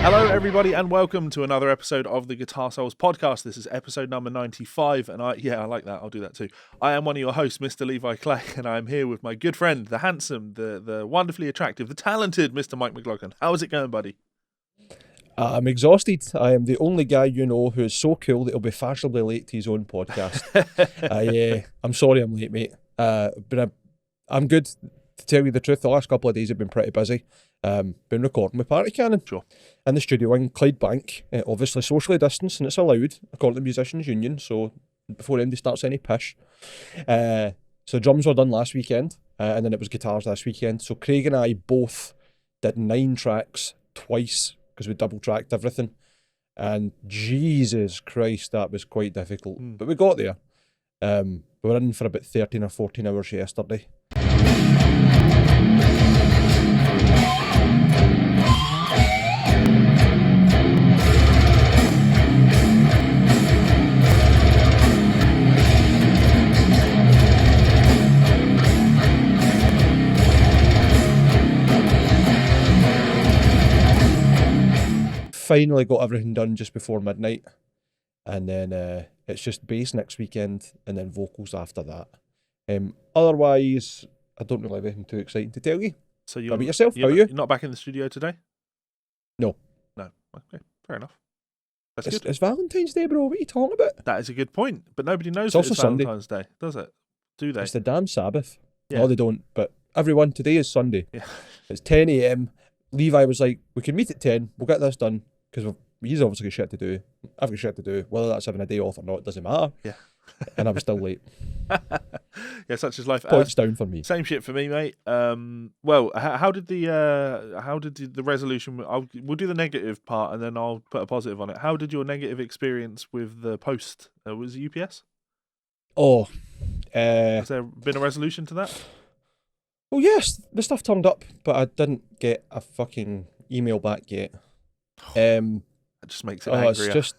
Hello, everybody, and welcome to another episode of the Guitar Souls podcast. This is episode number 95, and I like that. I'll do that too. I am one of your hosts, Mr. Levi Clay, and I am here with my good friend, the handsome, the wonderfully attractive, the talented Mr. Mike McLaughlin. How is it going, buddy? I'm exhausted. I am the only guy you know who is so cool that he'll be fashionably late to his own podcast. I'm sorry I'm late, mate. But I'm good. To tell you the truth, the last couple of days have been pretty busy. Been recording with Party Cannon. Sure. In the studio in Clydebank. Obviously socially distanced, and it's allowed according to the Musicians Union, so before anybody starts any pish. So drums were done last weekend, and then it was guitars this weekend. So Craig and I both did 9 tracks twice, because we double tracked everything. And Jesus Christ, that was quite difficult. But we got there. We were in for about 13 or 14 hours yesterday. Finally got everything done just before midnight, and then it's just bass next weekend and then vocals after that. Otherwise, I don't really have anything too exciting to tell you. So How about yourself? How are you? You're not back in the studio today? No. Okay, fair enough. That's It's good. Valentine's Day, bro. What are you talking about? That is a good point, but nobody knows It's that also it's Sunday. Valentine's Day, does it? Do they? It's the damn Sabbath. Yeah. No, they don't. But everyone, today is Sunday. Yeah. It's 10 a.m. Levi was like, we can meet at 10. We'll get this done. Because he's obviously got shit to do. I've got shit to do. Whether that's having a day off or not, it doesn't matter. Yeah. And I was still late. Yeah, such is life. Points down for me. Same shit for me, mate. Well, how did the resolution? We'll do the negative part, and then I'll put a positive on it. How did your negative experience with the post? Was it UPS? Oh. Has there been a resolution to that? Well, yes, the stuff turned up, but I didn't get a fucking email back yet. That just makes it angrier. It's just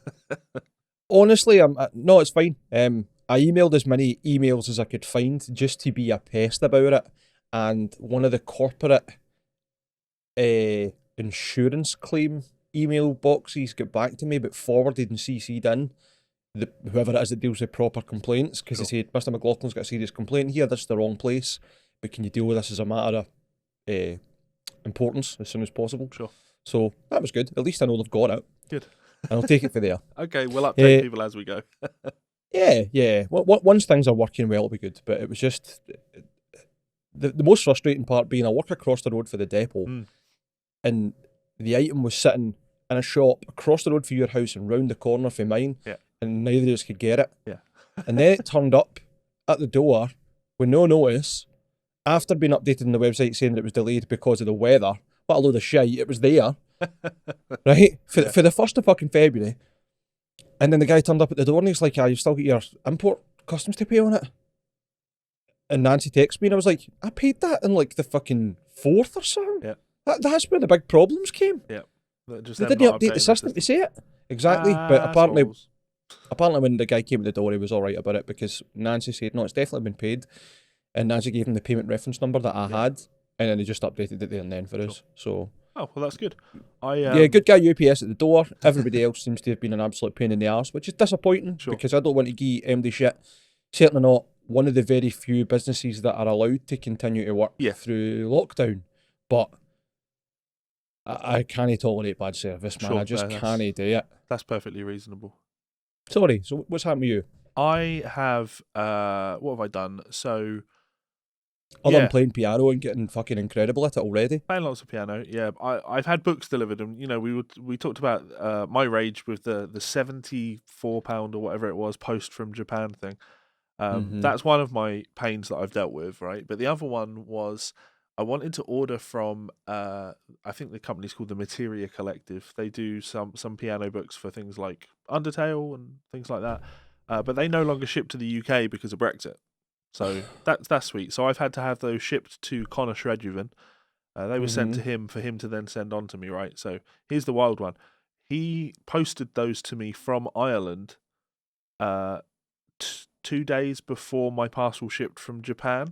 honestly, no, it's fine. I emailed as many emails as I could find just to be a pest about it, and one of the corporate insurance claim email boxes got back to me, but forwarded and CC'd in whoever it is that deals with proper complaints, because they said, Mr. McLaughlin's got a serious complaint here, this is the wrong place, but can you deal with this as a matter of importance as soon as possible? Sure. So that was good. At least I know they've got it. Good. And I'll take it for there. Okay, we'll update people as we go. Yeah. Once things are working well, it'll be good. But it was just the most frustrating part being I work across the road for the depot, and the item was sitting in a shop across the road for your house and round the corner for mine, and neither of us could get it. Yeah. And then it turned up at the door with no notice after being updated on the website saying that it was delayed because of the weather. What a load of shit. It was there, right? For the 1st of fucking February. And then the guy turned up at the door and he's like, you've still got your import customs to pay on it. And Nancy texted me and I was like, I paid that in like the fucking 4th or something. Yeah. That's where the big problems came. Yeah. They didn't update the system to say it. Exactly. But apparently when the guy came to the door, he was all right about it, because Nancy said, no, it's definitely been paid. And Nancy gave him the payment reference number that I had. And then he just updated it there and then for us. So. Oh, well, that's good. Good guy UPS at the door. Everybody else seems to have been an absolute pain in the arse, which is disappointing, because I don't want to give MD shit. Certainly not one of the very few businesses that are allowed to continue to work through lockdown. But I can't tolerate bad service, man. I just can't do it. That's perfectly reasonable. Sorry, so what's happened with you? I have, what have I done? So... Other than playing piano and getting fucking incredible at it already. Playing lots of piano, yeah. I've had books delivered, and we talked about my rage with the £74 or whatever it was post from Japan thing. That's one of my pains that I've dealt with, right? But the other one was I wanted to order from I think the company's called the Materia Collective. They do some piano books for things like Undertale and things like that, but they no longer ship to the UK because of Brexit. So that's sweet. So I've had to have those shipped to Connor Shredjuven. They were sent to him for him to then send on to me, right? So here's the wild one. He posted those to me from Ireland 2 days before my parcel shipped from Japan.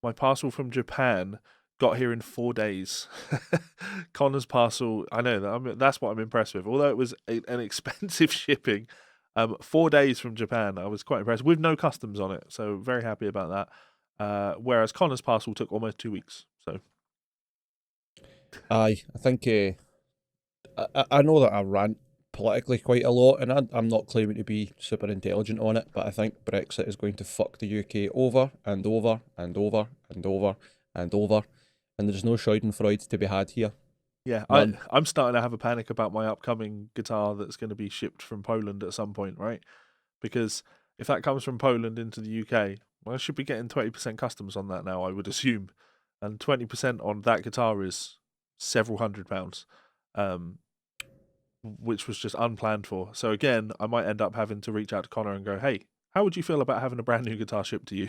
My parcel from Japan got here in 4 days. Connor's parcel, I know that's what I'm impressed with. Although it was an expensive shipping, 4 days from Japan, I was quite impressed with no customs on it. So very happy about that. Whereas Connor's parcel took almost 2 weeks. So Aye, I think I know that I rant politically quite a lot, and I'm not claiming to be super intelligent on it, but I think Brexit is going to fuck the UK over and over and over and over and over, and there's no Schadenfreude to be had here. Yeah, None. I'm starting to have a panic about my upcoming guitar that's going to be shipped from Poland at some point, right? Because if that comes from Poland into the UK, well, I should be getting 20% customs on that now, I would assume. And 20% on that guitar is several £100, which was just unplanned for. So again, I might end up having to reach out to Connor and go, hey, how would you feel about having a brand new guitar shipped to you?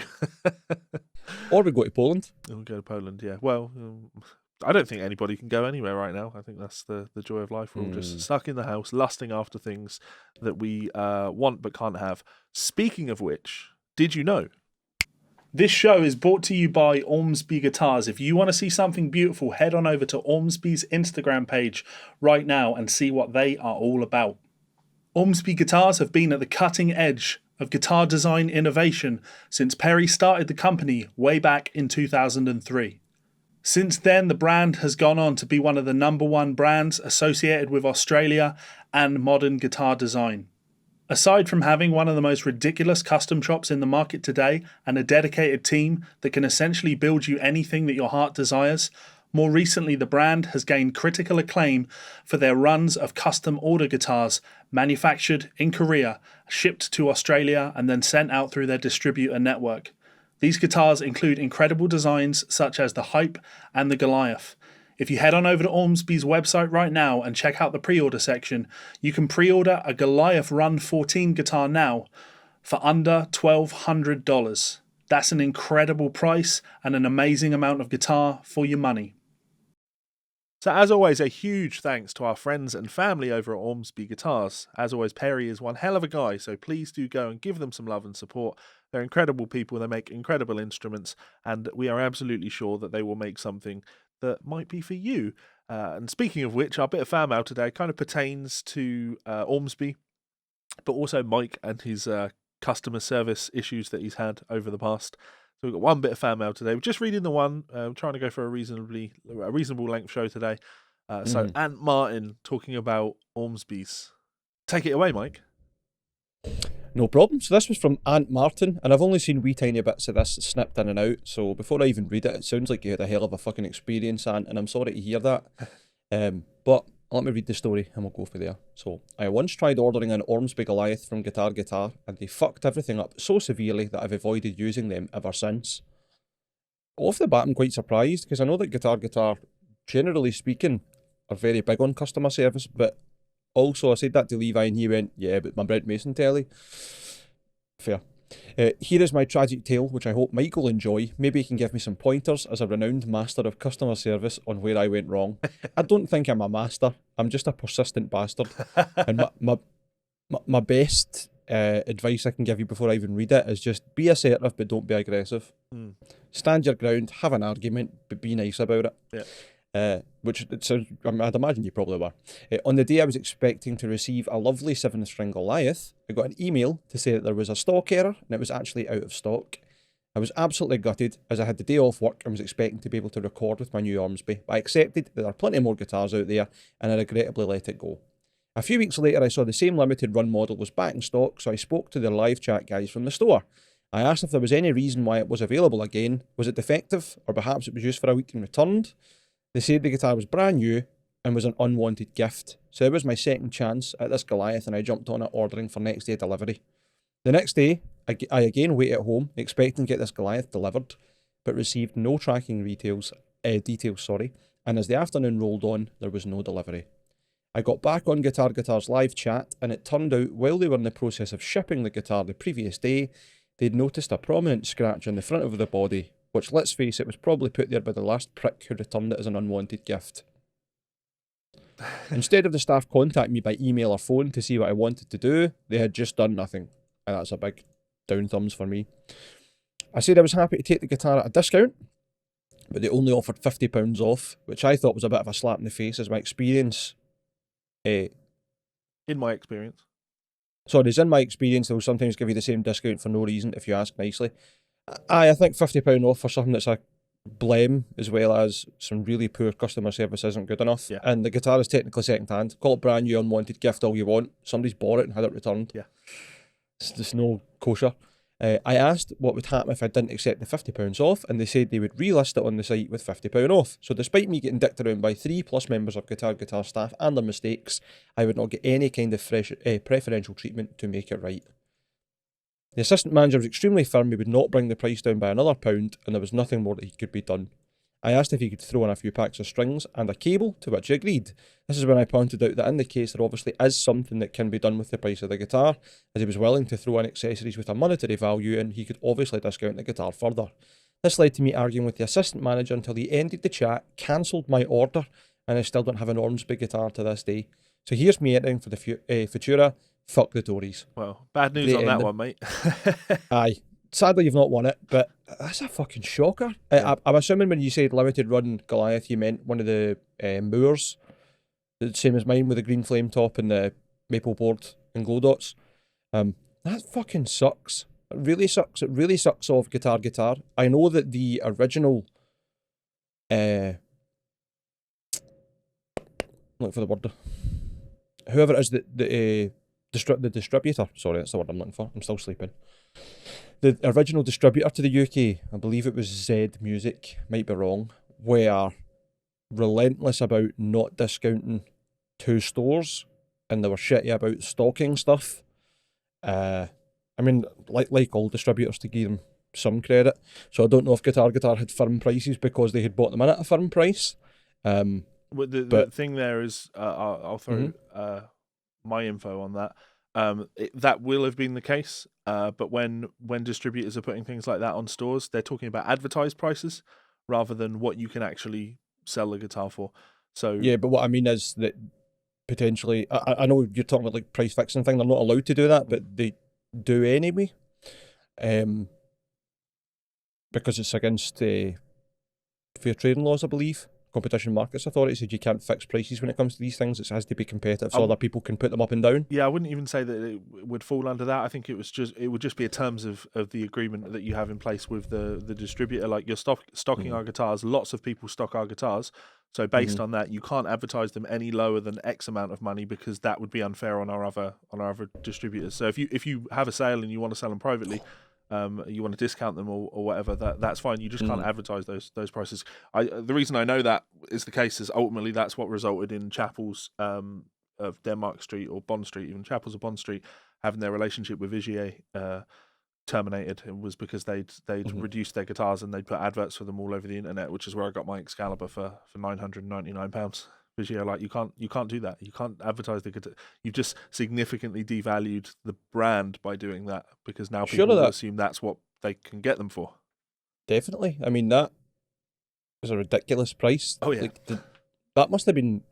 Or we go to Poland. We'll go to Poland, yeah. Well, I don't think anybody can go anywhere right now. I think that's the joy of life. We're all just stuck in the house, lusting after things that we want but can't have. Speaking of which, did you know? This show is brought to you by Ormsby Guitars. If you want to see something beautiful, head on over to Ormsby's Instagram page right now and see what they are all about. Ormsby Guitars have been at the cutting edge of guitar design innovation since Perry started the company way back in 2003. Since then, the brand has gone on to be one of the #1 brands associated with Australia and modern guitar design. Aside from having one of the most ridiculous custom shops in the market today and a dedicated team that can essentially build you anything that your heart desires, more recently the brand has gained critical acclaim for their runs of custom order guitars manufactured in Korea, shipped to Australia and then sent out through their distributor network. These guitars include incredible designs such as the Hype and the Goliath. If you head on over to Ormsby's website right now and check out the pre-order section, you can pre-order a Goliath Run 14 guitar now for under $1,200. That's an incredible price and an amazing amount of guitar for your money. So as always, a huge thanks to our friends and family over at Ormsby Guitars. As always, Perry is one hell of a guy, so please do go and give them some love and support. They're incredible people, they make incredible instruments, and we are absolutely sure that they will make something that might be for you. And speaking of which, our bit of fan mail today kind of pertains to Ormsby, but also Mike and his customer service issues that he's had over the past. So we've got one bit of fan mail today. We're just reading the one. We're trying to go for a reasonable length show today. So Aunt Martin talking about Ormsby's. Take it away, Mike. No problem. So this was from Aunt Martin, and I've only seen wee tiny bits of this snipped in and out, so before I even read it, it sounds like you had a hell of a fucking experience, Aunt, and I'm sorry to hear that. But let me read the story and we'll go for there. So, I once tried ordering an Ormsby Goliath from Guitar, and they fucked everything up so severely that I've avoided using them ever since. Off the bat, I'm quite surprised, because I know that Guitar, generally speaking, are very big on customer service, but also, I said that to Levi and he went, yeah, but my Brent Mason telly. Fair. Here is my tragic tale, which I hope Mike will enjoy. Maybe he can give me some pointers as a renowned master of customer service on where I went wrong. I don't think I'm a master. I'm just a persistent bastard. And my best advice I can give you before I even read it is just be assertive, but don't be aggressive. Stand your ground, have an argument, but be nice about it. Yeah. Which I'd imagine you probably were. On the day I was expecting to receive a lovely 7-string Goliath, I got an email to say that there was a stock error and it was actually out of stock. I was absolutely gutted as I had the day off work and was expecting to be able to record with my new Ormsby, but I accepted that there are plenty more guitars out there and I regrettably let it go. A few weeks later I saw the same limited run model was back in stock, so I spoke to their live chat guys from the store. I asked if there was any reason why it was available again, was it defective, or perhaps it was used for a week and returned. They said the guitar was brand new and was an unwanted gift, so it was my second chance at this Goliath and I jumped on it ordering for next day delivery. The next day, I again waited at home expecting to get this Goliath delivered, but received no tracking details, and as the afternoon rolled on, there was no delivery. I got back on Guitar's live chat and it turned out while they were in the process of shipping the guitar the previous day, they'd noticed a prominent scratch on the front of the body, which, let's face it, was probably put there by the last prick who returned it as an unwanted gift. Instead of the staff contacting me by email or phone to see what I wanted to do, they had just done nothing, and that's a big down thumbs for me. I said I was happy to take the guitar at a discount, but they only offered £50 off, which I thought was a bit of a slap in the face, as my experience. In my experience. Sorry, as in my experience, they'll sometimes give you the same discount for no reason if you ask nicely. I think £50 off for something that's a blame, as well as some really poor customer service, isn't good enough. Yeah. And the guitar is technically second hand. Call it brand new, unwanted gift all you want. Somebody's bought it and had it returned. Yeah. It's just no kosher. I asked what would happen if I didn't accept the £50 off, and they said they would relist it on the site with £50 off. So despite me getting dicked around by 3+ members of Guitar staff and their mistakes, I would not get any kind of preferential treatment to make it right. The assistant manager was extremely firm he would not bring the price down by another £1, and there was nothing more that he could be done. I asked if he could throw in a few packs of strings and a cable, to which he agreed. This is when I pointed out that in the case there obviously is something that can be done with the price of the guitar, as he was willing to throw in accessories with a monetary value, and he could obviously discount the guitar further. This led to me arguing with the assistant manager until he ended the chat, cancelled my order, and I still don't have an Ormsby guitar to this day. So here's me entering for the Futura. Fuck the Tories. Well, bad news on that one, mate. Aye. Sadly, you've not won it, but that's a fucking shocker. Yeah. I'm assuming when you said limited run Goliath, you meant one of the Moors, the same as mine with the green flame top and the maple board and glow dots. That fucking sucks. It really sucks. It really sucks off Guitar. I know that the original... look for the word. Whoever it is that the distributor, sorry, that's the word I'm looking for. I'm still sleeping. The original distributor to the UK, I believe it was Z Music, might be wrong, were relentless about not discounting to stores, and they were shitty about stocking stuff. I mean, like all distributors, to give them some credit. So I don't know if Guitar had firm prices because they had bought them in at a firm price. The thing there is, I'll throw my info on that. That will have been the case, but when distributors are putting things like that on stores, they're talking about advertised prices rather than what you can actually sell the guitar for. So yeah, but what I mean is that potentially, I know you're talking about like price fixing thing. They're not allowed to do that, but they do anyway, because it's against fair trading laws, I believe. Competition Markets Authority said you can't fix prices when it comes to these things. It has to be competitive so other people can put them up and down. Yeah, I wouldn't even say that it would fall under that. I think it would just be a terms of the agreement that you have in place with the distributor. Like you're stocking our guitars, lots of people stock our guitars. So based on that, you can't advertise them any lower than X amount of money because that would be unfair on our other distributors. So if you have a sale and you want to sell them privately, you want to discount them or whatever, that's fine. You just can't advertise those prices. The reason I know that is the case is ultimately that's what resulted in Chapels of Denmark Street or Bond Street, even Chapels of Bond Street, having their relationship with Vigier terminated. It was because they'd reduced their guitars and they'd put adverts for them all over the internet, which is where I got my Excalibur for £999. Vigier, like you can't do that. You can't advertise the guitar. You've just significantly devalued the brand by doing that because now people will assume that's what they can get them for. Definitely. I mean, that was a ridiculous price. Oh yeah, like, that must have been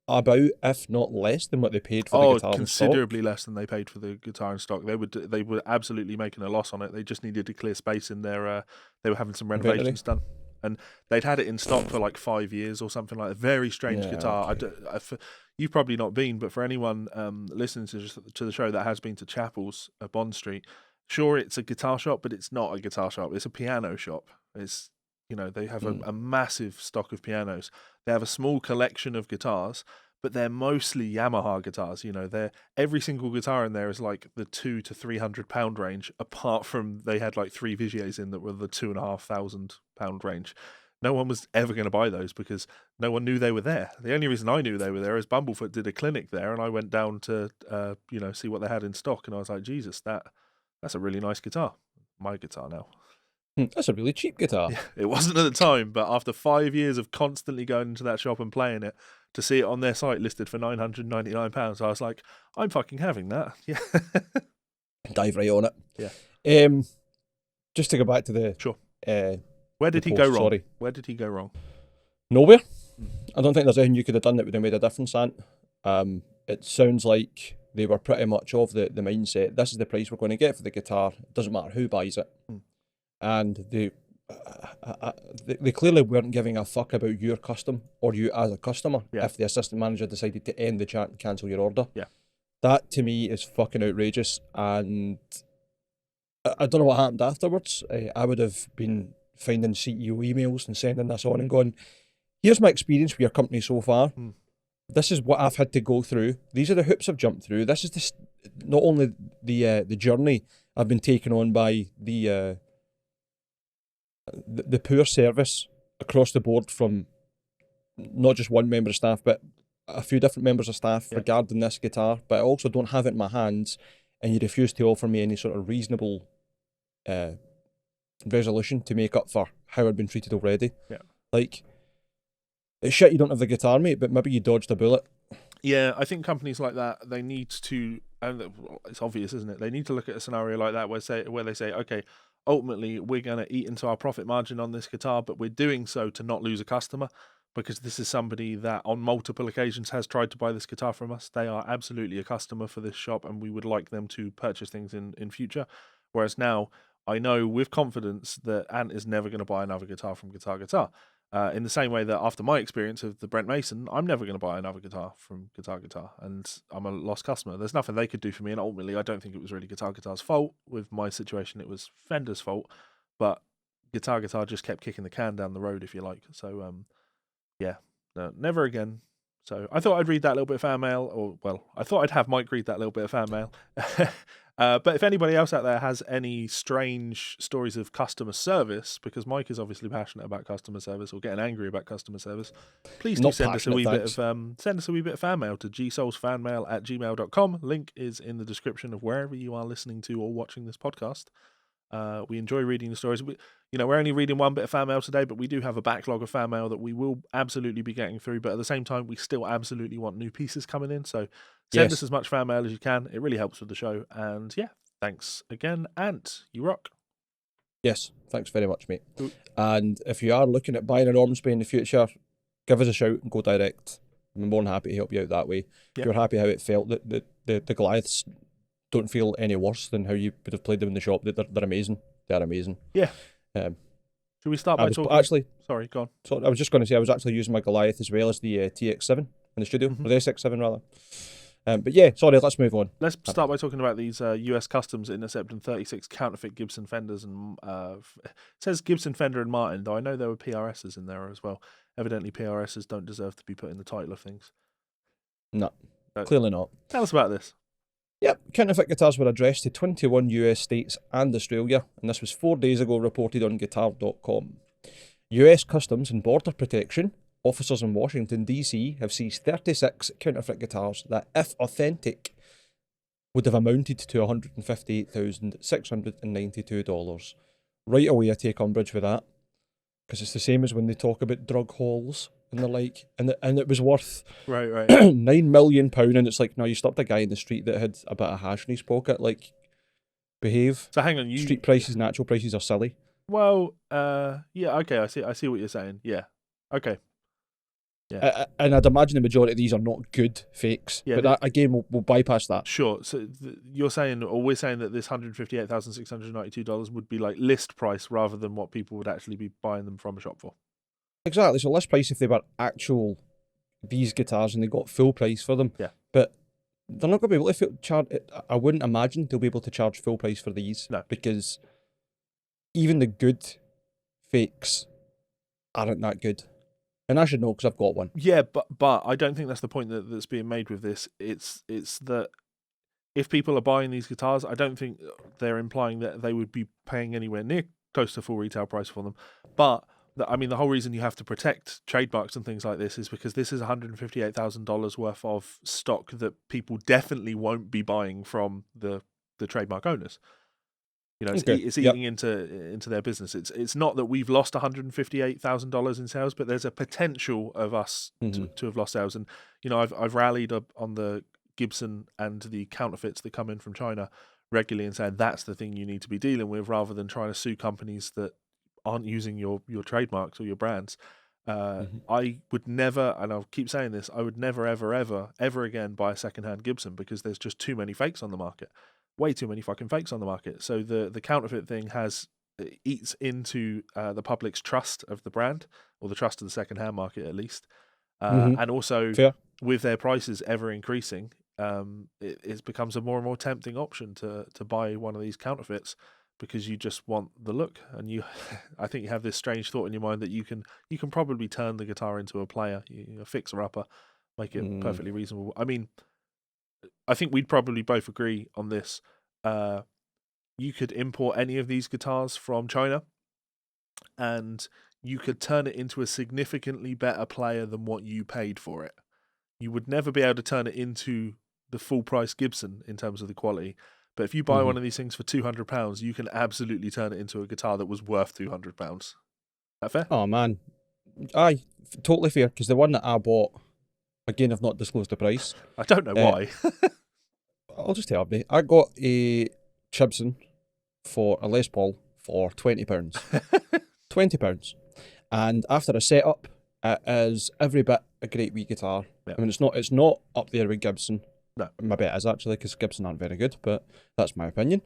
about, if not less than what they paid for the guitar. Considerably less than they paid for the guitar in stock. They were absolutely making a loss on it. They just needed to clear space in their. They were having some renovations done. And they'd had it in stock for like 5 years or something like that. Very strange guitar. Okay. You've probably not been, but for anyone listening to the show that has been to Chapels at Bond Street, sure, it's a guitar shop, but it's not a guitar shop. It's a piano shop. It's, they have a massive stock of pianos. They have a small collection of guitars, but they're mostly Yamaha guitars. Every single guitar in there is like the £200 to £300 range. Apart from they had like 3 Vigiers in that were the £2,500 range. No one was ever going to buy those because no one knew they were there. The only reason I knew they were there is Bumblefoot did a clinic there, and I went down to see what they had in stock, and I was like, Jesus, that's a really nice guitar. My guitar now. That's a really cheap guitar. Yeah, it wasn't at the time, but after 5 years of constantly going into that shop and playing it, to see it on their site listed for £999, I was like, I'm fucking having that. Yeah. Dive right on it. Yeah. Just to go back to the... Sure. Where did he go wrong? Sorry. Where did he go wrong? Nowhere. I don't think there's anything you could have done that would have made a difference, Ant. It sounds like they were pretty much of the mindset, this is the price we're going to get for the guitar. It doesn't matter who buys it. And they clearly weren't giving a fuck about your custom or you as a customer Yeah. if the assistant manager decided to end the chat and cancel your order. Yeah. That to me is fucking outrageous, and I don't know what happened afterwards. I would have been finding CEO emails and sending this on and going, here's my experience with your company so far. This is what I've had to go through. These are the hoops I've jumped through. This is not only the journey I've been taken on by the poor service across the board from not just one member of staff, but a few different members of staff regarding this guitar, but I also don't have it in my hands, and you refuse to offer me any sort of reasonable resolution to make up for how I've been treated already. Yeah. Like, it's shit you don't have the guitar, mate, but maybe you dodged a bullet. Yeah, I think companies like that, they need to, and it's obvious, isn't it? They need to look at a scenario like that where they say, okay, ultimately we're going to eat into our profit margin on this guitar, but we're doing so to not lose a customer, because this is somebody that on multiple occasions has tried to buy this guitar from us. They are absolutely a customer for this shop, and we would like them to purchase things in future. Whereas now, I know with confidence that Ant is never going to buy another guitar from Guitar Guitar. In the same way that after my experience of the Brent Mason, I'm never going to buy another guitar from Guitar Guitar, and I'm a lost customer. There's nothing they could do for me, and ultimately, I don't think it was really Guitar Guitar's fault. With my situation, it was Fender's fault, but Guitar Guitar just kept kicking the can down the road, if you like. So, yeah, no, never again. So I thought I'd read that little bit of fan mail, or well, I thought I'd have Mike read that little bit of fan mail. But if anybody else out there has any strange stories of customer service, because Mike is obviously passionate about customer service or getting angry about customer service, please do send us a wee bit of fan mail to GsolesFanMail@gmail.com. Link is in the description of wherever you are listening to or watching this podcast. We enjoy reading the stories. We're only reading one bit of fan mail today, but we do have a backlog of fan mail that we will absolutely be getting through. But at the same time, we still absolutely want new pieces coming in. So send us as much fan mail as you can. It really helps with the show. And yeah, thanks again. Ant, you rock. Yes, thanks very much, mate. Ooh. And if you are looking at buying an Ormsby in the future, give us a shout and go direct. I'm more than happy to help you out that way. If you're happy how it felt, the Goliaths don't feel any worse than how you would have played them in the shop. They're amazing. They're amazing. Yeah. Should we start by talking? Actually, sorry, go on. So I was just going to say I was actually using my Goliath as well as the TX7 in the studio, or the SX7 rather. But yeah, sorry, let's move on. Let's start by talking about these US Customs intercepting 36 counterfeit Gibson Fenders, and it says Gibson Fender and Martin, though I know there were PRSs in there as well. Evidently, PRSs don't deserve to be put in the title of things. No, clearly not. Tell us about this. Yep, counterfeit guitars were addressed to 21 US states and Australia, and this was 4 days ago, reported on Guitar.com. US Customs and Border Protection officers in Washington, D.C. have seized 36 counterfeit guitars that, if authentic, would have amounted to $158,692. Right away, I take umbrage with that, because it's the same as when they talk about drug hauls and the like, and it was worth right £9 million, and it's like, no, you stopped a guy in the street that had a bit of hash in his pocket. Like, behave. So hang on, street prices and actual prices are silly. Well, yeah, okay, I see what you're saying. Yeah, okay. Yeah. And I'd imagine the majority of these are not good fakes. Yeah, but that, again, we'll bypass that. Sure. So you're saying, or we're saying, that this $158,692 would be like list price rather than what people would actually be buying them from a shop for. Exactly. So list price if they were actual these guitars and they got full price for them. Yeah. But they're not going to be able to charge. I wouldn't imagine they'll be able to charge full price for these. No. Because even the good fakes aren't that good. And I should know because I've got one. Yeah, but I don't think that's the point that's being made with this. It's that if people are buying these guitars, I don't think they're implying that they would be paying anywhere near close to full retail price for them. But the whole reason you have to protect trademarks and things like this is because this is $158,000 worth of stock that people definitely won't be buying from the trademark owners. It's eating into their business. It's not that we've lost $158,000 in sales, but there's a potential of us to have lost sales. And I've rallied up on the Gibson and the counterfeits that come in from China regularly and saying that's the thing you need to be dealing with, rather than trying to sue companies that aren't using your trademarks or your brands. I would never, and I'll keep saying this, I would never, ever, ever, ever again buy a secondhand Gibson because there's just too many fakes on the market. Way too many fucking fakes on the market. So the counterfeit thing has eats into the public's trust of the brand, or the trust of the second-hand market at least. And also, Fair. with their prices ever increasing, it becomes a more and more tempting option to buy one of these counterfeits, because you just want the look, and you, I think you have this strange thought in your mind that you can probably turn the guitar into a player, a fixer-upper, make it perfectly reasonable. I mean, I think we'd probably both agree on this. You could import any of these guitars from China, and you could turn it into a significantly better player than what you paid for it. You would never be able to turn it into the full price Gibson in terms of the quality. But if you buy one of these things for £200, you can absolutely turn it into a guitar that was worth £200. Is that fair? Oh man, aye, totally fair. Because the one that I bought, again, I've not disclosed the price. I don't know why. I'll just tell you, I got a Gibson for a Les Paul for £20. £20. And after a setup, it is every bit a great wee guitar. Yep. I mean, it's not up there with Gibson. No. Maybe it is actually, because Gibson aren't very good, but that's my opinion.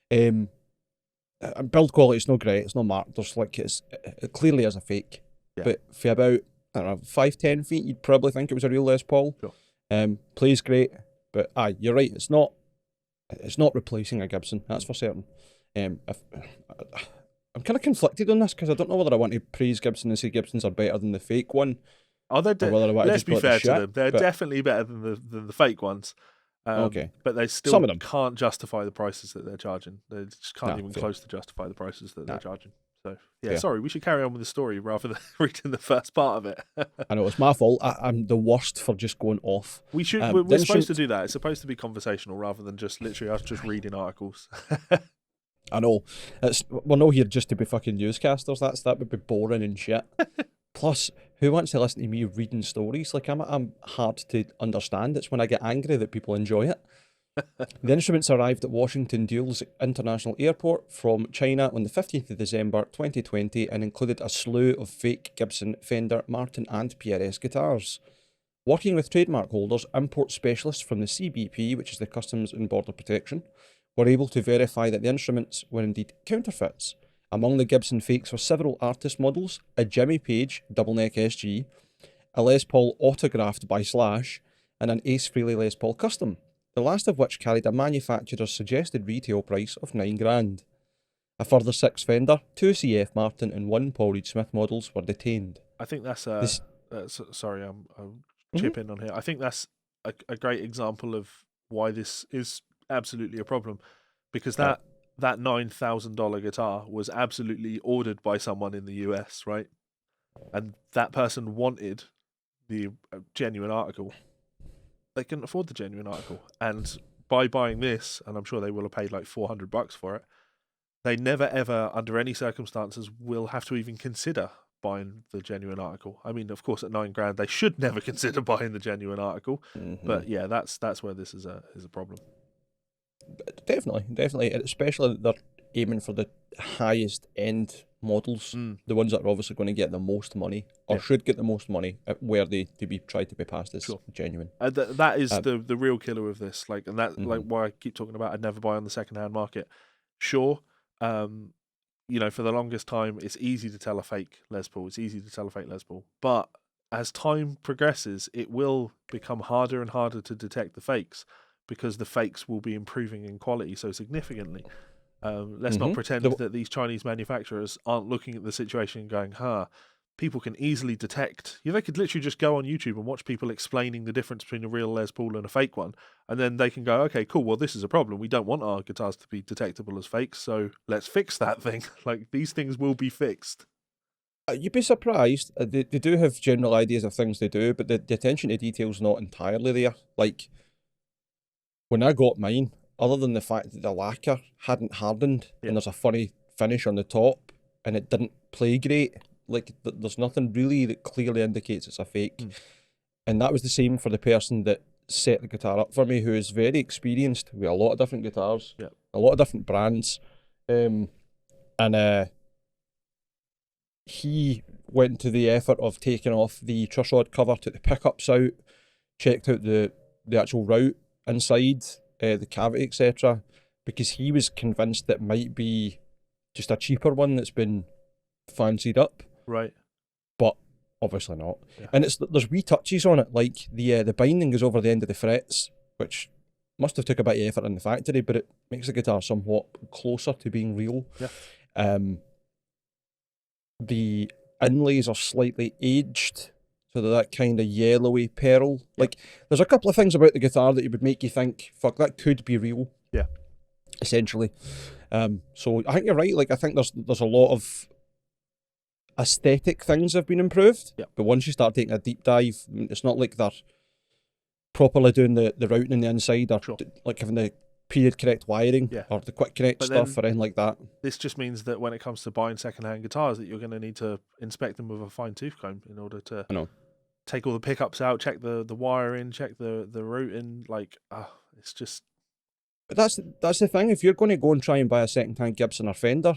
Build quality is not great. It's not marked. There's like it clearly is a fake. Yeah. But for about, I don't know, 5-10 feet, you'd probably think it was a real Les Paul. Sure. Plays great, but aye, you're right. It's not replacing a Gibson. That's for certain. I'm kind of conflicted on this, because I don't know whether I want to praise Gibson and say Gibsons are better than the fake one. Oh, let's be fair to them. They're definitely better than the fake ones. Okay. But they still Some of them can't justify the prices that they're charging. They just can't even fair. close to justify the prices that they're charging. So, yeah, Fair. Sorry, we should carry on with the story rather than reading the first part of it. I know, it's my fault. I'm the worst for just going off. We should. We're supposed to do that. It's supposed to be conversational rather than just literally us just reading articles. I know. We're not here just to be fucking newscasters. That would be boring and shit. Plus, who wants to listen to me reading stories? Like, I'm hard to understand. It's when I get angry that people enjoy it. The instruments arrived at Washington Dulles International Airport from China on the 15th of December 2020 and included a slew of fake Gibson, Fender, Martin and PRS guitars. Working with trademark holders, import specialists from the CBP, which is the Customs and Border Protection, were able to verify that the instruments were indeed counterfeits. Among the Gibson fakes were several artist models, a Jimmy Page double neck SG, a Les Paul autographed by Slash, and an Ace Frehley Les Paul Custom, the last of which carried a manufacturer's suggested retail price of $9,000. A further 6 Fender, 2 CF Martin and 1 Paul Reed Smith models were detained. I think that's sorry, I'll chip in on here. I think that's a great example of why this is absolutely a problem, because that $9,000 guitar was absolutely ordered by someone in the US, right? And that person wanted the genuine article. They couldn't afford the genuine article, and by buying this, and I'm sure they will have paid like $400 for it, they never ever, under any circumstances, will have to even consider buying the genuine article. I mean, of course, at $9,000, they should never consider buying the genuine article. But yeah, that's where this is a problem. Definitely, especially that they're aiming for the highest end models, the ones that are obviously going to get the most money, or should get the most money, where they try to be passed as genuine. That is the real killer of this, like, and that like why I keep talking about I'd never buy on the second-hand market. Sure, for the longest time, it's easy to tell a fake Les Paul. It's easy to tell a fake Les Paul, but as time progresses, it will become harder and harder to detect the fakes, because the fakes will be improving in quality so significantly. Let's not pretend that these Chinese manufacturers aren't looking at the situation and going, people can easily detect. They could literally just go on YouTube and watch people explaining the difference between a real Les Paul and a fake one, and then they can go, okay, cool, well, this is a problem. We don't want our guitars to be detectable as fakes, so let's fix that thing. Like, these things will be fixed. You'd be surprised. They do have general ideas of things they do, but the attention to detail's not entirely there. Like, when I got mine, other than the fact that the lacquer hadn't hardened and there's a funny finish on the top and it didn't play great, like, there's nothing really that clearly indicates it's a fake. And that was the same for the person that set the guitar up for me, who is very experienced with a lot of different guitars, a lot of different brands. And he went to the effort of taking off the truss rod cover, took the pickups out, checked out the actual route inside, the cavity, etc., because he was convinced that might be just a cheaper one that's been fancied up, Right. but obviously not. Yeah. And there's wee touches on it, like the binding is over the end of the frets, which must have took a bit of effort in the factory, but it makes the guitar somewhat closer to being real. Yeah. The inlays are slightly aged, so they're that kind of yellowy pearl. Yeah. Like, there's a couple of things about the guitar that would make you think, fuck, that could be real. Yeah. Essentially. So I think you're right. Like, I think there's a lot of aesthetic things have been improved. Yeah. But once you start taking a deep dive, it's not like they're properly doing the routing on the inside, or Sure. like having the period correct wiring, Yeah. or the quick connect But stuff, then or anything like that. This just means that when it comes to buying secondhand guitars, that you're going to need to inspect them with a fine tooth comb in order to I know. take all the pickups out, check the wiring, check the routing. Like, it's just But that's the thing. If you're going to go and try and buy a second-hand Gibson or Fender,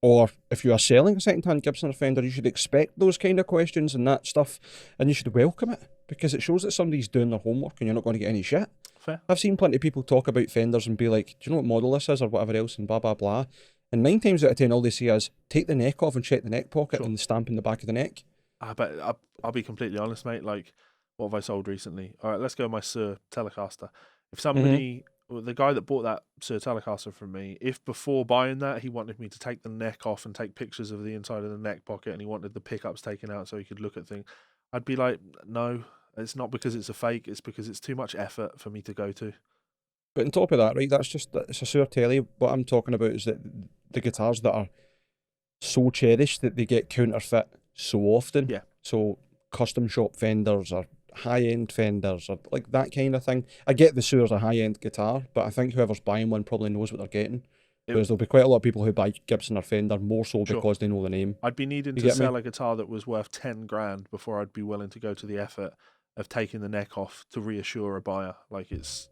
or if you are selling a second-hand Gibson or Fender, you should expect those kind of questions and that stuff, and you should welcome it, because it shows that somebody's doing their homework and you're not going to get any shit. fair. I've seen plenty of people talk about Fenders and be like, do you know what model this is, or whatever else, and blah, blah, blah. And 9 times out of 10, all they say is, take the neck off and check the neck pocket Sure. and the stamp in the back of the neck. But I'll be completely honest, mate. Like, what have I sold recently? All right, let's go with my Sir Telecaster. If somebody, the guy that bought that Sir Telecaster from me, if before buying that he wanted me to take the neck off and take pictures of the inside of the neck pocket, and he wanted the pickups taken out so he could look at things, I'd be like, no, it's not because it's a fake. It's because it's too much effort for me to go to. But on top of that, right, it's a Sir Telly. What I'm talking about is that the guitars that are so cherished that they get counterfeit so often. Yeah. So custom shop Fenders or high-end Fenders or like that kind of thing. I get the Sur's a high-end guitar, but I think whoever's buying one probably knows what they're getting. Whereas there'll be quite a lot of people who buy Gibson or Fender more so Sure. because they know the name. I'd be needing You to get me? sell a guitar that was worth 10 grand before I'd be willing to go to the effort of taking the neck off to reassure a buyer. Like, it's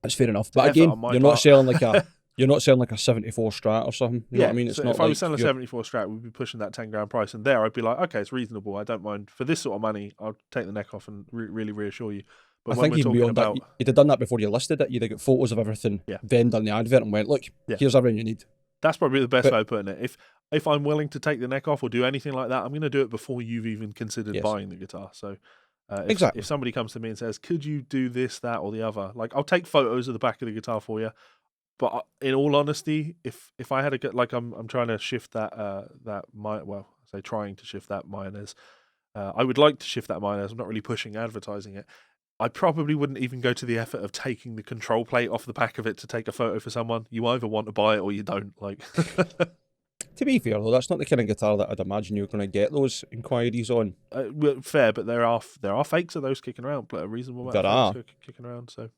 That's fair enough. an But effort again, on my you're not part. selling like a you're not selling like a 74 Strat or something. You know what I mean? It's so not if I like was selling a you're- 74 Strat, we'd be pushing that 10 grand price, and there I'd be like, okay, it's reasonable. I don't mind for this sort of money. I'll take the neck off and really reassure you. But I when think we're even talking beyond about, that, you'd have done that before you listed it. You'd have got photos of everything, Yeah. then done the advert and went, look, Yeah. here's everything you need. that's probably the best But- way of putting it. If I'm willing to take the neck off or do anything like that, I'm going to do it before you've even considered Yes. buying the guitar. So Exactly. if somebody comes to me and says, could you do this, that, or the other, like, I'll take photos of the back of the guitar for you. But in all honesty, if I had I'm trying to shift trying to shift that mayonnaise. I would like to shift that mayonnaise. I'm not really pushing advertising it. I probably wouldn't even go to the effort of taking the control plate off the back of it to take a photo for someone. You either want to buy it or you don't. Like, To be fair though, that's not the kind of guitar that I'd imagine you're going to get those inquiries on. well, fair, but there are fakes of those kicking around. But a reasonable amount There of fakes kicking around. So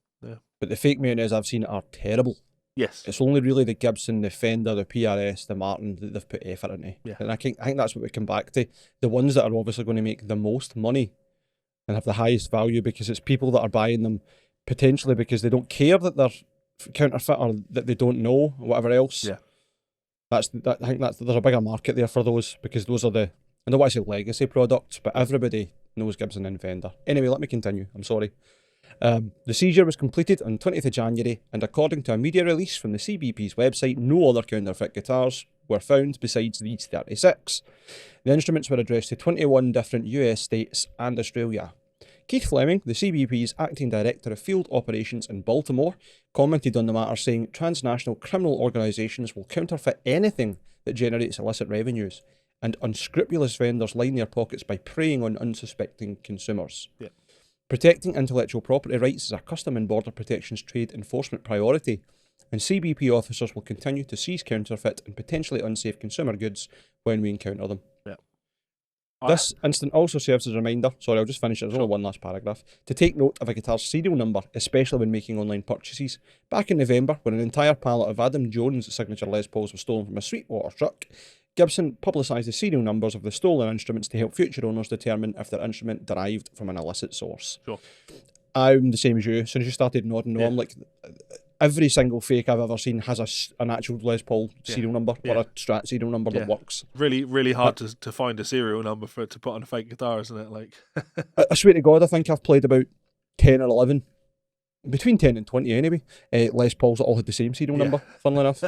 But the fake mayonnaise I've seen are terrible. yes, It's only really the Gibson, the Fender, the PRS, the Martin that they've put effort into. Yeah. And I think that's what we come back to. The ones that are obviously going to make the most money and have the highest value because it's people that are buying them potentially because they don't care that they're counterfeit or that they don't know or whatever else. Yeah. I think there's a bigger market there for those because those are I don't want to say legacy products, but everybody knows Gibson and Fender. Anyway, let me continue. I'm sorry. The seizure was completed on 20th of January, and according to a media release from the CBP's website, no other counterfeit guitars were found besides these 36. The instruments were addressed to 21 different US states and Australia. Keith Fleming, the CBP's acting director of field operations in Baltimore, commented on the matter saying transnational criminal organisations will counterfeit anything that generates illicit revenues, and unscrupulous vendors line their pockets by preying on unsuspecting consumers. Yeah. Protecting intellectual property rights is a Custom and Border Protection's trade enforcement priority, and CBP officers will continue to seize counterfeit and potentially unsafe consumer goods when we encounter them. Yeah. This incident also serves as a reminder, sorry, I'll just finish it, there's only one last paragraph, to take note of a guitar's serial number, especially when making online purchases. Back in November, when an entire pallet of Adam Jones' signature Les Pauls was stolen from a Sweetwater truck, Gibson publicised the serial numbers of the stolen instruments to help future owners determine if their instrument derived from an illicit source. Sure. I'm the same as you. As soon as you started nodding, no, Yeah. I'm like, every single fake I've ever seen has an actual Les Paul serial number or a Strat serial number that works. Really, really hard to find a serial number for it to put on a fake guitar, isn't it? Like, I swear to God, I think I've played about 10 or 11 between 10 and 20 anyway. Les Pauls that all had the same serial number, funnily enough,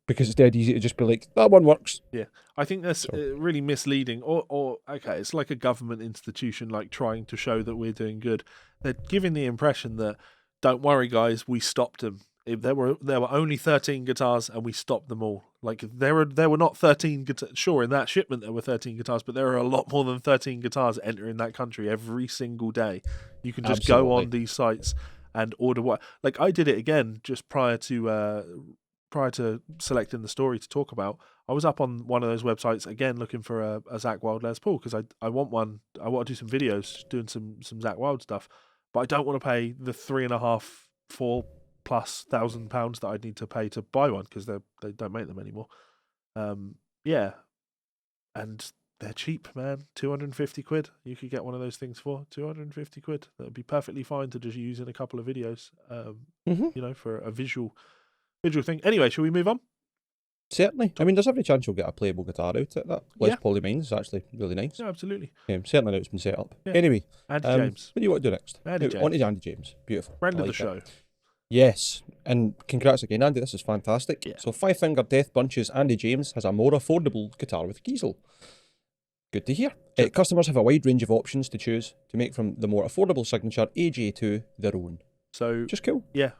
because it's dead easy to just be like, that one works. Yeah, I think that's really misleading. Or okay, it's like a government institution like trying to show that we're doing good. They're giving the impression that, don't worry, guys, we stopped them. If there were only 13 guitars and we stopped them all. Like there were not 13 guitars. Sure, in that shipment there were 13 guitars, but there are a lot more than 13 guitars entering that country every single day. You can just go on these sites and order what. Like I did it again just prior to selecting the story to talk about. I was up on one of those websites again looking for a Zakk Wylde Les Paul because I want one. I want to do some videos doing some Zakk Wylde stuff, but I don't want to pay the £3,500+ that I'd need to pay to buy one because they don't make them anymore. Yeah, and they're cheap, man. 250 quid. You could get one of those things for 250 quid. That would be perfectly fine to just use in a couple of videos. You know, for a visual thing. Anyway, shall we move on? Certainly. I mean, there's every chance you'll get a playable guitar out of it. That Les Paul of mine is actually really nice. Yeah, absolutely. Certainly now it's been set up. Yeah. Anyway, Andy James. What do you want to do next? Andy James. On to Andy James. Beautiful. Friend of the show. Yes, and congrats again, Andy. This is fantastic. Yeah. So, Five Finger Death Bunch's Andy James has a more affordable guitar with Giesel. Good to hear. Sure. Customers have a wide range of options to choose to make from the more affordable signature AJ2 their own. So just cool. Yeah,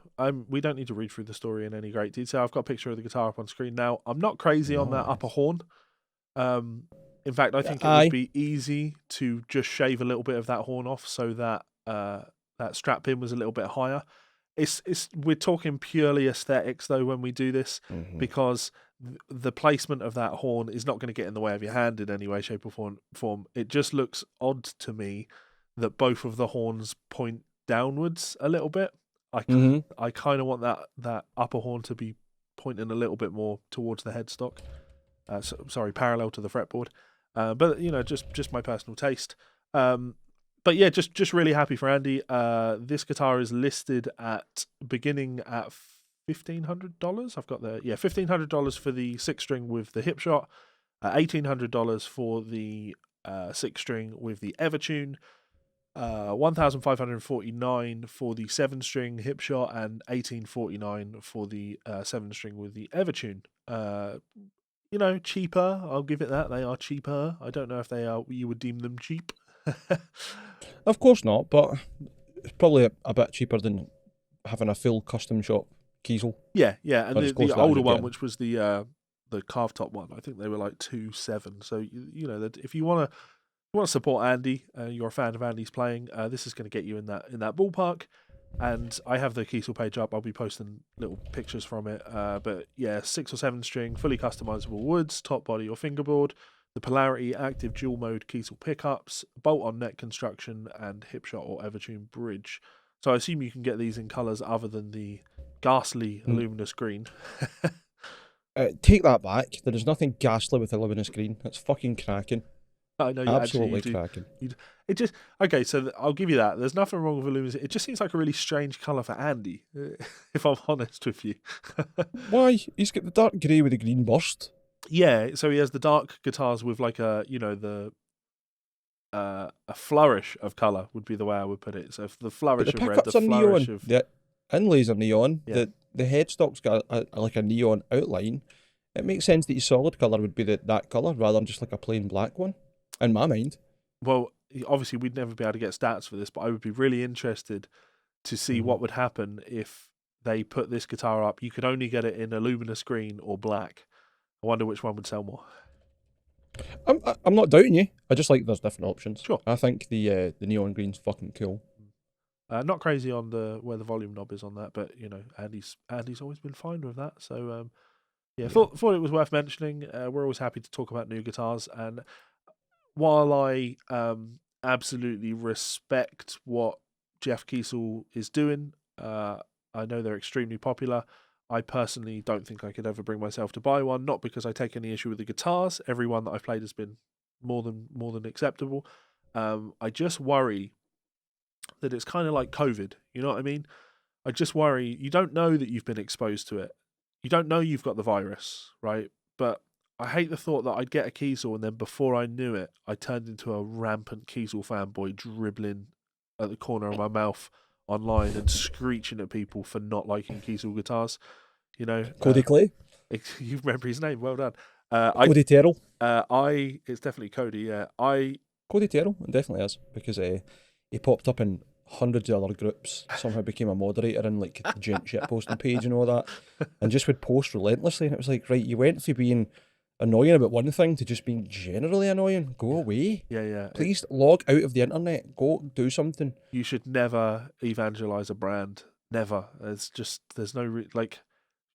we don't need to read through the story in any great detail. I've got a picture of the guitar up on screen now. I'm not crazy on that upper horn. In fact, I think it would be easy to just shave a little bit of that horn off so that that strap pin was a little bit higher. We're talking purely aesthetics though when we do this, because the placement of that horn is not going to get in the way of your hand in any way, shape or form. It just looks odd to me that both of the horns point downwards a little bit. I kind of want that upper horn to be pointing a little bit more towards the headstock. Parallel to the fretboard. But you know, just my personal taste. But yeah, just really happy for Andy. This guitar is listed at beginning at $1,500. I've got $1,500 for the 6-string with the hip shot, $1,800 for the 6-string with the Evertune, $1,549 for the 7-string hip shot, and $1,849 for the 7-string with the Evertune. You know, cheaper. I'll give it that. They are cheaper. I don't know if you would deem them cheap. Of course not, but it's probably a bit cheaper than having a full custom shop Giesel. Yeah, and the older one, which was the carved top one, I think they were like $2,700. So you know that if you want to support Andy, you're a fan of Andy's playing, this is going to get you in that ballpark. And I have the Giesel page up. I'll be posting little pictures from it. But yeah, 6 or 7 string, fully customizable woods, top body or fingerboard, the polarity, active dual mode Giesel pickups, bolt on neck construction, and hip shot or Evertune bridge. So I assume you can get these in colours other than the ghastly luminous green. Take that back. There is nothing ghastly with the luminous green. It's fucking cracking. I know, absolutely cracking. It just okay. So I'll give you that. There's nothing wrong with luminous. It just seems like a really strange colour for Andy, if I'm honest with you. Why? He's got the dark grey with the green burst. Yeah, so he has the dark guitars with like a flourish of colour would be the way I would put it. So if the flourish of red, the flourish neon. of the inlays are neon. Yeah. The headstock's got like a neon outline. It makes sense that your solid colour would be that colour rather than just like a plain black one, in my mind. Well, obviously we'd never be able to get stats for this, but I would be really interested to see what would happen if they put this guitar up. You could only get it in a luminous green or black. I wonder which one would sell more. I'm not doubting you. I just like there's different options. Sure. I think the neon green's fucking cool. Not crazy on where the volume knob is on that, but you know, Andy's always been fine with that. So thought it was worth mentioning. We're always happy to talk about new guitars, and while I absolutely respect what Jeff Giesel is doing, I know they're extremely popular. I personally don't think I could ever bring myself to buy one, not because I take any issue with the guitars. Every one that I've played has been more than acceptable. I just worry that it's kind of like COVID, you know what I mean? I just worry, you don't know that you've been exposed to it. You don't know you've got the virus, right? But I hate the thought that I'd get a Giesel and then before I knew it, I turned into a rampant Giesel fanboy dribbling at the corner of my mouth online and screeching at people for not liking Kiesel guitars. You know, Cody Clay? you remember his name. Well done. Cody Terrell? It's definitely Cody. Yeah, Cody Terrell, it definitely is, because he popped up in hundreds of other groups, somehow became a moderator in like the Gent shit posting page and all that, and just would post relentlessly. And it was like, right, you went from being annoying about one thing to just being generally annoying. Go away. Yeah. Please log out of the internet. Go do something. You should never evangelize a brand. Never. There's no like.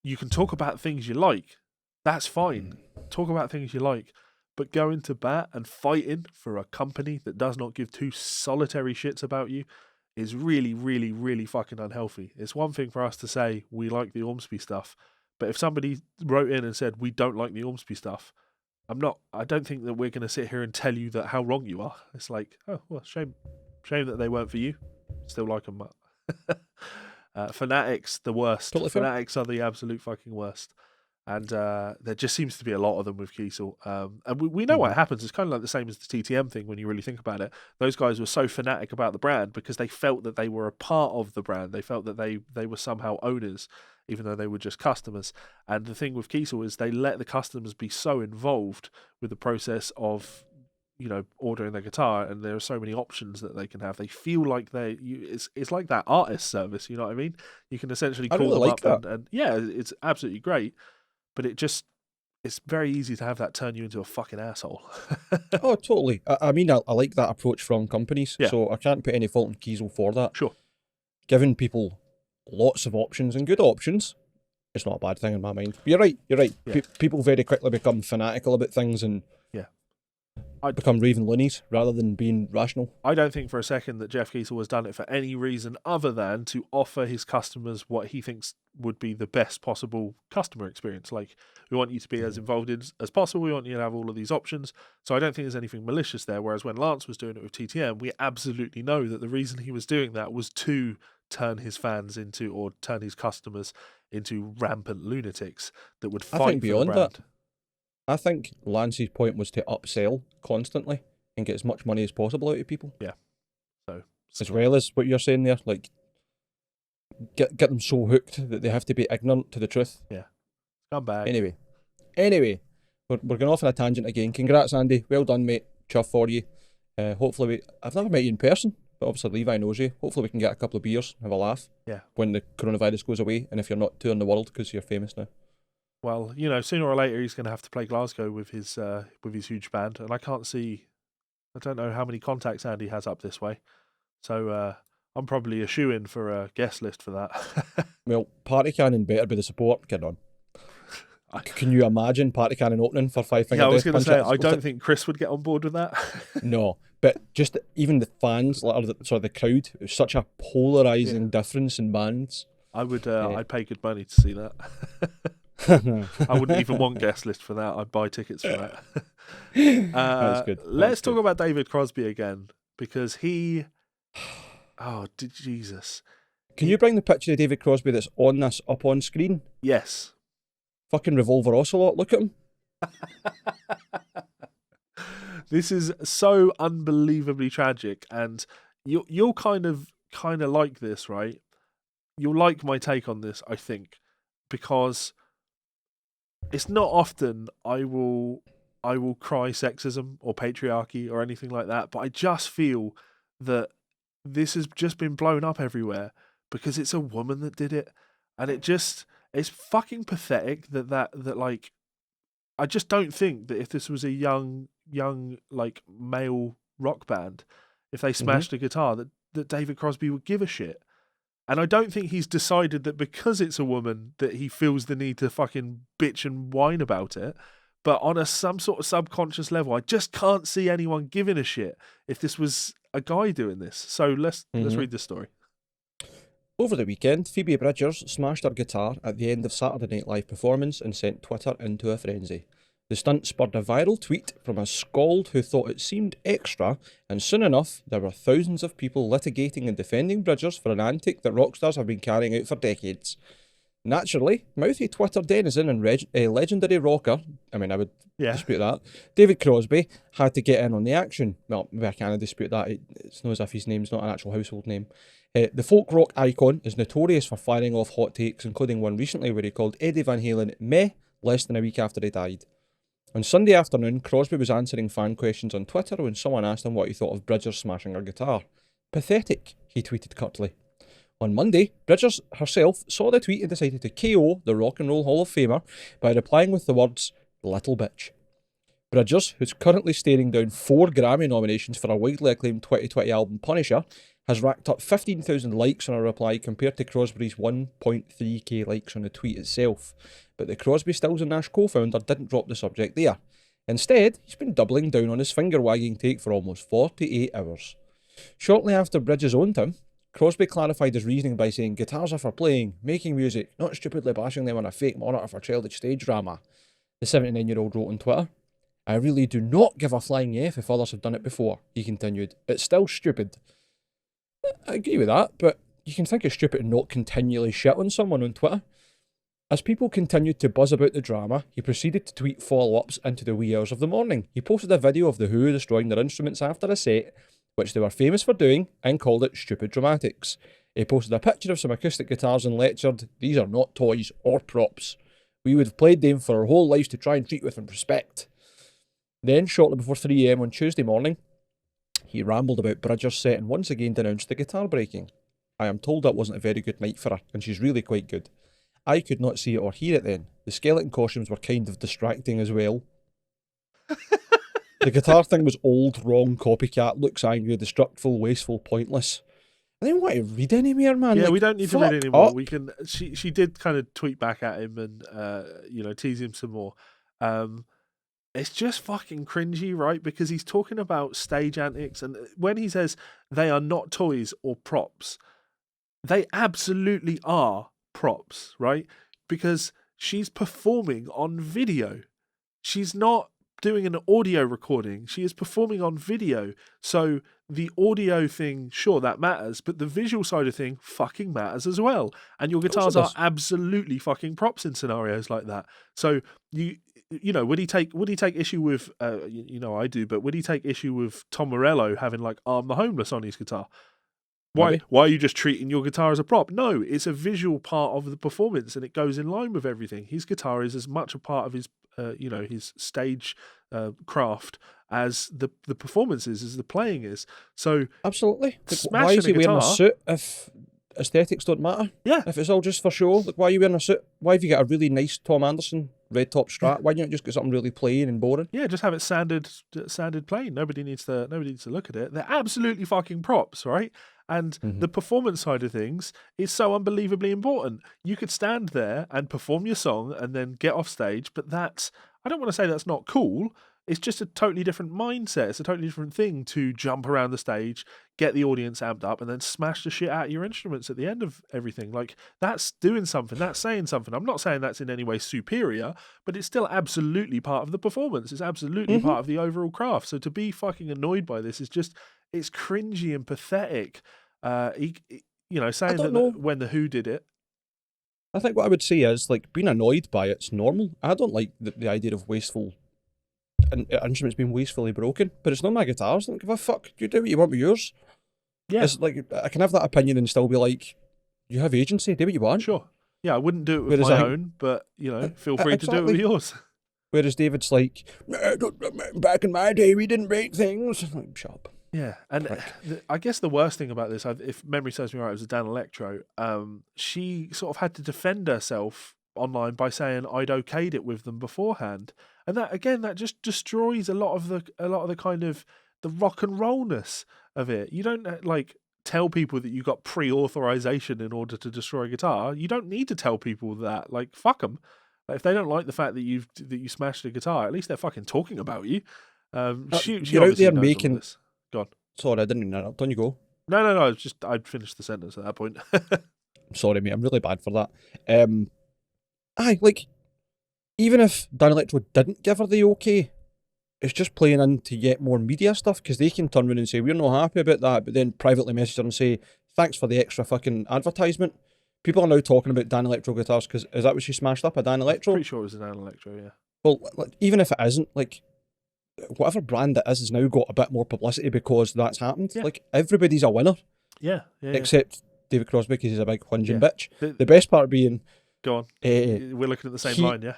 You can talk about things you like. That's fine. Talk about things you like. But going to bat and fighting for a company that does not give two solitary shits about you is really, really, really fucking unhealthy. It's one thing for us to say we like the Ormsby stuff, but if somebody wrote in and said we don't like the Ormsby stuff, I don't think that we're going to sit here and tell you that how wrong you are. It's like, oh, well, shame that they weren't for you. Still like them. Fanatics, the worst. Totally fair. Fanatics are the absolute fucking worst. And there just seems to be a lot of them with Kiesel. And we know what happens. It's kind of like the same as the TTM thing when you really think about it. Those guys were so fanatic about the brand because they felt that they were a part of the brand. They felt that they were somehow owners, even though they were just customers. And the thing with Kiesel is they let the customers be so involved with the process of, you know, ordering their guitar, and there are so many options that they can have. They feel like it's like that artist service, you know what I mean? You can essentially call them like up that. and yeah, it's absolutely great. But it's very easy to have that turn you into a fucking asshole. Oh, totally. I mean, I like that approach from companies, Yeah. so I can't put any fault in Kiesel for that. Sure. Giving people lots of options and good options, it's not a bad thing in my mind. But you're right. Yeah. People very quickly become fanatical about things and become raving loonies rather than being rational. I don't think for a second that Jeff Kiesel has done it for any reason other than to offer his customers what he thinks would be the best possible customer experience. Like, we want you to be as involved as possible. We want you to have all of these options. So I don't think there's anything malicious there. Whereas when Lance was doing it with TTM, we absolutely know that the reason he was doing that was to turn his fans into, or turn his customers into rampant lunatics that would fight for beyond the brand. that, I think Lance's point was to upsell constantly and get as much money as possible out of people. Yeah. So as well as what you're saying there, like get them so hooked that they have to be ignorant to the truth. Yeah. Come back. Anyway, we're going off on a tangent again. Congrats, Andy. Well done, mate. Chuff for you. Hopefully I've never met you in person, but obviously Levi knows you. Hopefully we can get a couple of beers, have a laugh. Yeah. When the coronavirus goes away, and if you're not touring the world because you're famous now. Well, you know, sooner or later he's going to have to play Glasgow with his huge band, and I don't know how many contacts Andy has up this way, so I'm probably a shoe-in for a guest list for that. Well, Party Cannon better be the support. Get on. Can you imagine Party Cannon opening for Five Finger Yeah, I was Death going to Punch? say, I don't think Chris would get on board with that. No, but just even the fans, the crowd, it was such a polarising difference in bands. I would, I'd pay good money to see that. I wouldn't even want guest list for that. I'd buy tickets for that. That's good. Let's talk about David Crosby again, because Jesus. Can you bring the picture of David Crosby that's on this up on screen? Yes. Fucking Revolver Ocelot, look at him. This is so unbelievably tragic, and you'll kind of like this, right? You'll like my take on this, I think, because it's not often I will cry sexism or patriarchy or anything like that, but I just feel that this has just been blown up everywhere because it's a woman that did it, and it's fucking pathetic that like, I just don't think that if this was a young like male rock band, if they smashed a guitar, that David Crosby would give a shit. And I don't think he's decided that because it's a woman that he feels the need to fucking bitch and whine about it. But on some sort of subconscious level, I just can't see anyone giving a shit if this was a guy doing this. So let's read the story. Over the weekend, Phoebe Bridgers smashed her guitar at the end of Saturday Night Live performance and sent Twitter into a frenzy. The stunt spurred a viral tweet from a scald who thought it seemed extra, and soon enough, there were thousands of people litigating and defending Bridgers for an antic that rock stars have been carrying out for decades. Naturally, mouthy Twitter denizen and legendary rocker, I mean, I would Yeah. dispute that, David Crosby had to get in on the action. Well, maybe I can't dispute that. It's not as if his name's not an actual household name. The folk rock icon is notorious for firing off hot takes, including one recently where he called Eddie Van Halen meh less than a week after he died. On Sunday afternoon, Crosby was answering fan questions on Twitter when someone asked him what he thought of Bridgers smashing her guitar. Pathetic, he tweeted curtly. On Monday, Bridgers herself saw the tweet and decided to KO the Rock and Roll Hall of Famer by replying with the words, "little bitch." Bridgers, who's currently staring down 4 Grammy nominations for a widely acclaimed 2020 album Punisher, has racked up 15,000 likes on a reply compared to Crosby's 1.3k likes on the tweet itself. But the Crosby, Stills and Nash co-founder didn't drop the subject there. Instead, he's been doubling down on his finger-wagging take for almost 48 hours. Shortly after Bridges owned him, Crosby clarified his reasoning by saying guitars are for playing, making music, not stupidly bashing them on a fake monitor for childish stage drama. The 79-year-old wrote on Twitter, "I really do not give a flying F if others have done it before," he continued. "It's still stupid." I agree with that, but you can think it's stupid to not continually shit on someone on Twitter. As people continued to buzz about the drama, he proceeded to tweet follow-ups into the wee hours of the morning. He posted a video of The Who destroying their instruments after a set, which they were famous for doing, and called it Stupid Dramatics. He posted a picture of some acoustic guitars and lectured, "These are not toys or props. We would have played them for our whole lives to try and treat with respect." Then, shortly before 3 AM on Tuesday morning, he rambled about Bridger's set and once again denounced the guitar breaking. "I am told that wasn't a very good night for her, and she's really quite good. I could not see it or hear it then. The skeleton costumes were kind of distracting as well. The guitar thing was old, wrong, copycat, looks angry, destructive, wasteful, pointless." I didn't want to read any more, man. Yeah, like, we don't need to read any more. up. We can. She did kind of tweet back at him and tease him some more. It's just fucking cringy, right? Because he's talking about stage antics, and when he says they are not toys or props, they absolutely are props, right? Because she's performing on video. She's not doing an audio recording. She is performing on video. So the audio thing, sure, that matters, but the visual side of thing fucking matters as well. And your guitars are absolutely fucking props in scenarios like that. So would he take issue with I do, but would he take issue with Tom Morello having like Arm the Homeless on his guitar? Why are you just treating your guitar as a prop? No, it's a visual part of the performance and it goes in line with everything. His guitar is as much a part of his his stage craft as the performance is, as the playing is. So absolutely. Why is he wearing a suit if aesthetics don't matter? Yeah. If it's all just for show, like why are you wearing a suit? Why have you got a really nice Tom Anderson red top Strat? Why don't you just get something really plain and boring? Yeah, just have it standard plain. Nobody needs to look at it. They're absolutely fucking props, right? And the performance side of things is so unbelievably important. You could stand there and perform your song and then get off stage, but I don't want to say that's not cool. It's just a totally different mindset. It's a totally different thing to jump around the stage, get the audience amped up, and then smash the shit out of your instruments at the end of everything. Like, that's doing something. That's saying something. I'm not saying that's in any way superior, but it's still absolutely part of the performance. It's absolutely part of the overall craft. So to be fucking annoyed by this is just, it's cringy and pathetic. Saying that when the Who did it. I think what I would say is, like, being annoyed by it's normal. I don't like the idea of wasteful instruments being wastefully broken, but it's not my guitars. I don't give a fuck. You do what you want with yours. Yeah. It's like, I can have that opinion and still be like, you have agency, do what you want. Sure. Yeah, I wouldn't do it with my own, but, feel free to do it with yours. Whereas David's like, back in my day, we didn't break things. I'm like, shut up. Yeah, and I guess the worst thing about this, if memory serves me right, it was Dan Electro. She sort of had to defend herself online by saying I'd okayed it with them beforehand, and that just destroys a lot of the kind of the rock and rollness of it. You don't like tell people that you got pre-authorization in order to destroy a guitar. You don't need to tell people that. Like, fuck them. Like, if they don't like the fact that you smashed a guitar, at least they're fucking talking about you. You're out there making. Go on. Sorry, I didn't interrupt. On you go. No. I'd finished the sentence at that point. Sorry, mate. I'm really bad for that. Even if Dan Electro didn't give her the okay, it's just playing in to get more media stuff, because they can turn around and say, we're not happy about that, but then privately message her and say, thanks for the extra fucking advertisement. people are now talking about Dan Electro guitars because is that what she smashed up, a Dan Electro? Pretty sure it was a Dan Electro, yeah. Well, like, even if it isn't, like, whatever brand it is has now got a bit more publicity because that's happened. Yeah. Like, everybody's a winner. Yeah. Except David Crosby because he's a big whinging Yeah. bitch. The best part being... Go on. We're looking at the same line, yeah?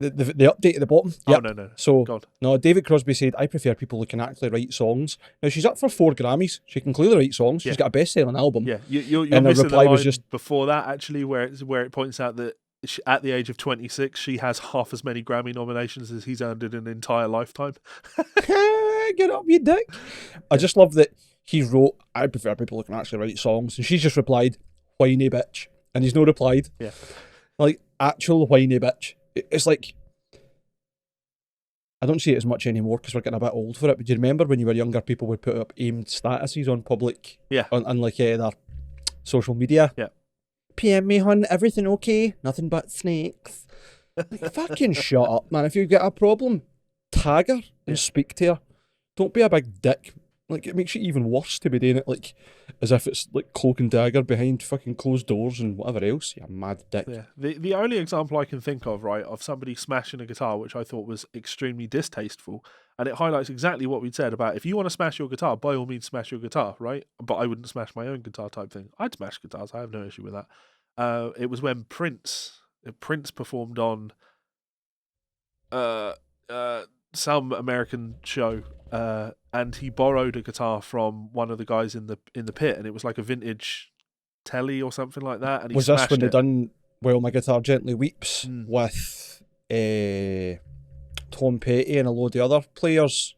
The update at the bottom. Yep. Oh, no. So, God. no, David Crosby said, I prefer people who can actually write songs. Now, she's up for 4 Grammys. She can clearly write songs. She's got a best-selling album. Yeah, you're and missing reply the line was just before that, actually, where it points out that at the age of 26, she has half as many Grammy nominations as he's earned in an entire lifetime. Get up, you dick. I just love that he wrote, I prefer people who can actually write songs. And she's just replied, whiny bitch. And he's no replied. Yeah. Like, actual whiny bitch. It's like... I don't see it as much anymore because we're getting a bit old for it. But do you remember when you were younger, people would put up aimed statuses on public, on like their social media? Yeah. PM me, hun, everything okay? Nothing but snakes. Like, fucking shut up, man. If you get a problem, tag her and speak to her. Don't be a big dick. Like, it makes it even worse to be doing it like as if it's like cloak and dagger behind fucking closed doors and whatever else. You mad dick. Yeah. The only example I can think of, right, of somebody smashing a guitar, which I thought was extremely distasteful, and it highlights exactly what we'd said about if you want to smash your guitar, by all means smash your guitar, right? But I wouldn't smash my own guitar type thing. I'd smash guitars. I have no issue with that. It was when Prince performed on some American show, and he borrowed a guitar from one of the guys in the pit, and it was like a vintage Telly or something like that. And he was this when it. they done Well My Guitar Gently Weeps with Tom Petty and a load of other players?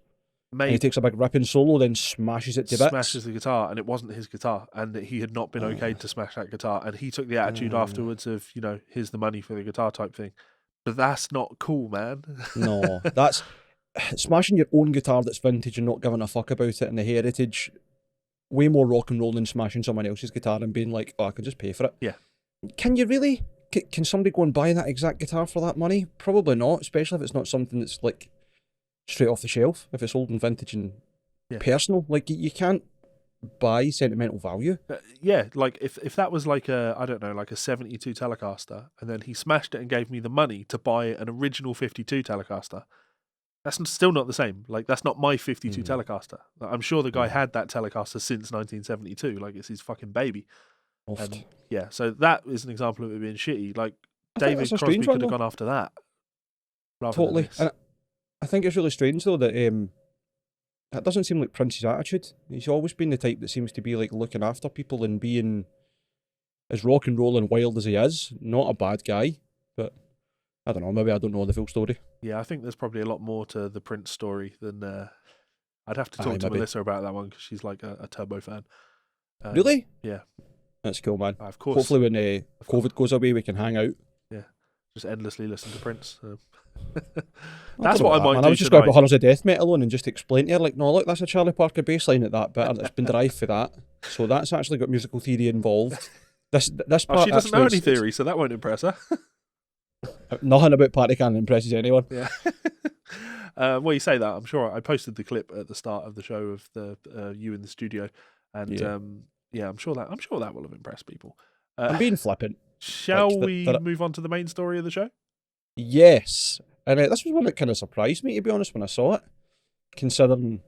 Mate, and he takes a big ripping solo, then smashes it to bits. Smashes the guitar, and it wasn't his guitar, and he had not been okayed to smash that guitar, and he took the attitude afterwards of, here's the money for the guitar type thing. But that's not cool, man. No, that's smashing your own guitar that's vintage and not giving a fuck about it and the heritage. Way more rock and roll than smashing someone else's guitar and being like, oh, I can just pay for it. Yeah. Can you really? Can somebody go and buy that exact guitar for that money? Probably not, especially if it's not something that's like straight off the shelf. If it's old and vintage and personal, like you can't buy sentimental value. Yeah, like if that was like a 72 Telecaster, and then he smashed it and gave me the money to buy an original 52 Telecaster, that's still not the same. Like, that's not my 52 Telecaster. I'm sure the guy had that Telecaster since 1972. Like, it's his fucking baby. And, yeah, so that is an example of it being shitty. Like, David Crosby could have gone after that. Totally. And I think it's really strange, though, that that doesn't seem like Prince's attitude. He's always been the type that seems to be, like, looking after people and being as rock and roll and wild as he is. Not a bad guy, but I don't know, maybe I don't know the full story. Yeah, I think there's probably a lot more to the Prince story than... I'd have to talk to Melissa about that one because she's like a Turbo fan. Really? Yeah. That's cool, man. Of course. Hopefully when COVID goes away, we can hang out. Yeah. Just endlessly listen to Prince. That's what I might do. I was just going to put Hunters of Death Metal on and just explain to her, like, no, look, that's a Charlie Parker bass line at that bit, and it's been derived for that. So that's actually got musical theory involved. This part she doesn't know any theory, so that won't impress her. Nothing about Party Cannon impresses anyone. Yeah. Well, you say that. I'm sure I posted the clip at the start of the show of the you in the studio, and I'm sure that will have impressed people. I'm being flippant. Shall we move on to the main story of the show? Yes, and this was one that kind of surprised me, to be honest, when I saw it, considering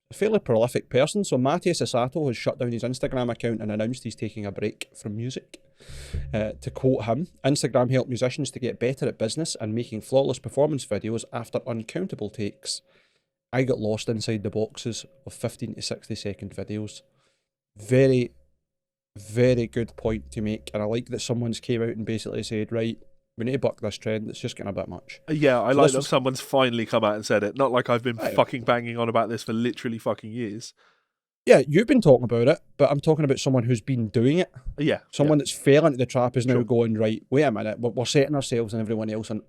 a fairly prolific person. So Mateus Asato has shut down his Instagram account and announced he's taking a break from music. To quote him, Instagram helped musicians to get better at business and making flawless performance videos after uncountable takes. I got lost inside the boxes of 15 to 60 second videos. Very, very good point to make, and I like that someone's came out and basically said, right, we need to buck this trend, it's just getting a bit much. Yeah, I like that someone's finally come out and said it, not like I've been fucking banging on about this for literally fucking years. Yeah, you've been talking about it, but I'm talking about someone who's been doing it. Yeah. Someone that's fell into the trap is now going, right, wait a minute, we're setting ourselves and everyone else an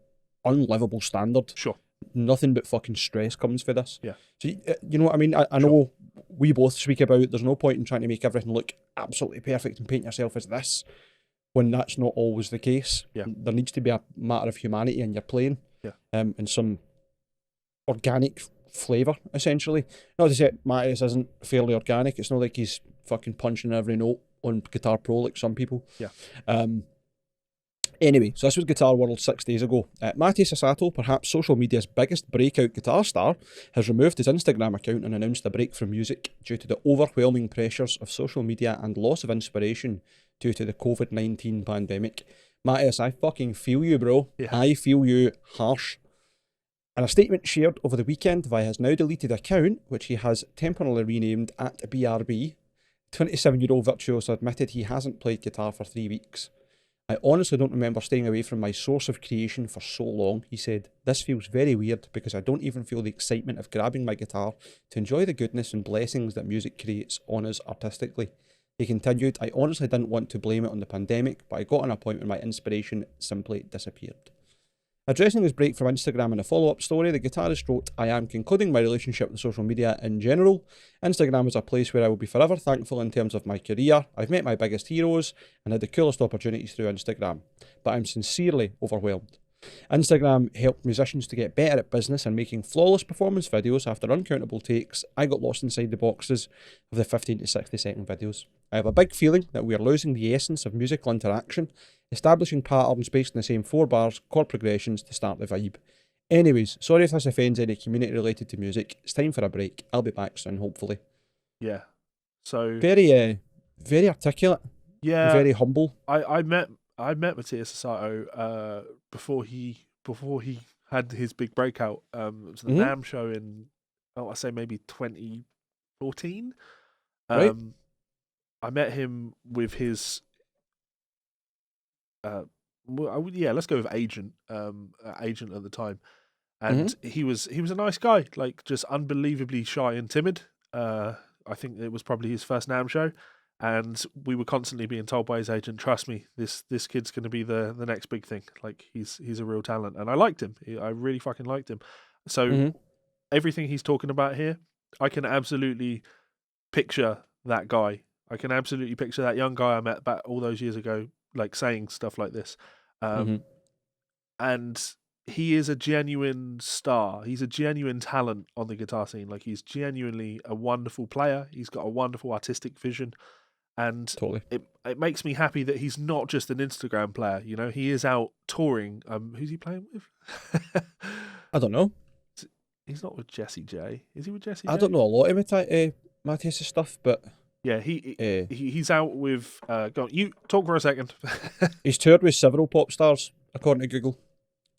unlivable standard. Sure. Nothing but fucking stress comes for this. Yeah. So, you know what I mean? I know we both speak about there's no point in trying to make everything look absolutely perfect and paint yourself as this, when that's not always the case. Yeah. There needs to be a matter of humanity in your playing. Yeah. And some organic flavour, essentially. Not to say Mateus isn't fairly organic. It's not like he's fucking punching every note on Guitar Pro like some people. Yeah. Anyway, so this was Guitar World 6 days ago. Mateus Asato, perhaps social media's biggest breakout guitar star, has removed his Instagram account and announced a break from music due to the overwhelming pressures of social media and loss of inspiration due to the COVID-19 pandemic. Mateus, I fucking feel you, bro. Yeah. I feel you harsh. In a statement shared over the weekend via his now deleted account, which he has temporarily renamed at BRB, 27-year-old virtuoso admitted he hasn't played guitar for 3 weeks. I honestly don't remember staying away from my source of creation for so long, he said. This feels very weird because I don't even feel the excitement of grabbing my guitar to enjoy the goodness and blessings that music creates on us artistically. He continued, I honestly didn't want to blame it on the pandemic, but I got on a point when my inspiration simply disappeared. Addressing his break from Instagram in a follow-up story, the guitarist wrote, I am concluding my relationship with social media in general. Instagram is a place where I will be forever thankful in terms of my career. I've met my biggest heroes and had the coolest opportunities through Instagram, but I'm sincerely overwhelmed. Instagram helped musicians to get better at business and making flawless performance videos after uncountable takes. I got lost inside the boxes of the 15 to 60 second videos. I have a big feeling that we are losing the essence of musical interaction, establishing patterns based on the same 4 bars, chord progressions to start the vibe. Anyways, sorry if this offends any community related to music. It's time for a break. I'll be back soon, hopefully. Yeah. So very articulate. yeah, Very humble. I met Mateus Asato before he had his big breakout. It was the NAMM show in I say maybe 2014. Right. I met him with his let's go with agent at the time, and he was a nice guy, like just unbelievably shy and timid. I think it was probably his first NAMM show, and we were constantly being told by his agent, "Trust me, this kid's going to be the next big thing. Like he's a real talent." And I liked him. I really fucking liked him. So everything he's talking about here, I can absolutely picture that guy. I can absolutely picture that young guy I met back all those years ago, like saying stuff like this. And he is a genuine star. He's a genuine talent on the guitar scene. Like he's genuinely a wonderful player. He's got a wonderful artistic vision. And totally. It makes me happy that he's not just an Instagram player. You know, he is out touring. Who's he playing with? I don't know. He's not with Jesse J. Is he with Jesse J? I don't know a lot of Mateus' stuff, but yeah, he's out with. Go on, you talk for a second. He's toured with several pop stars, according to Google.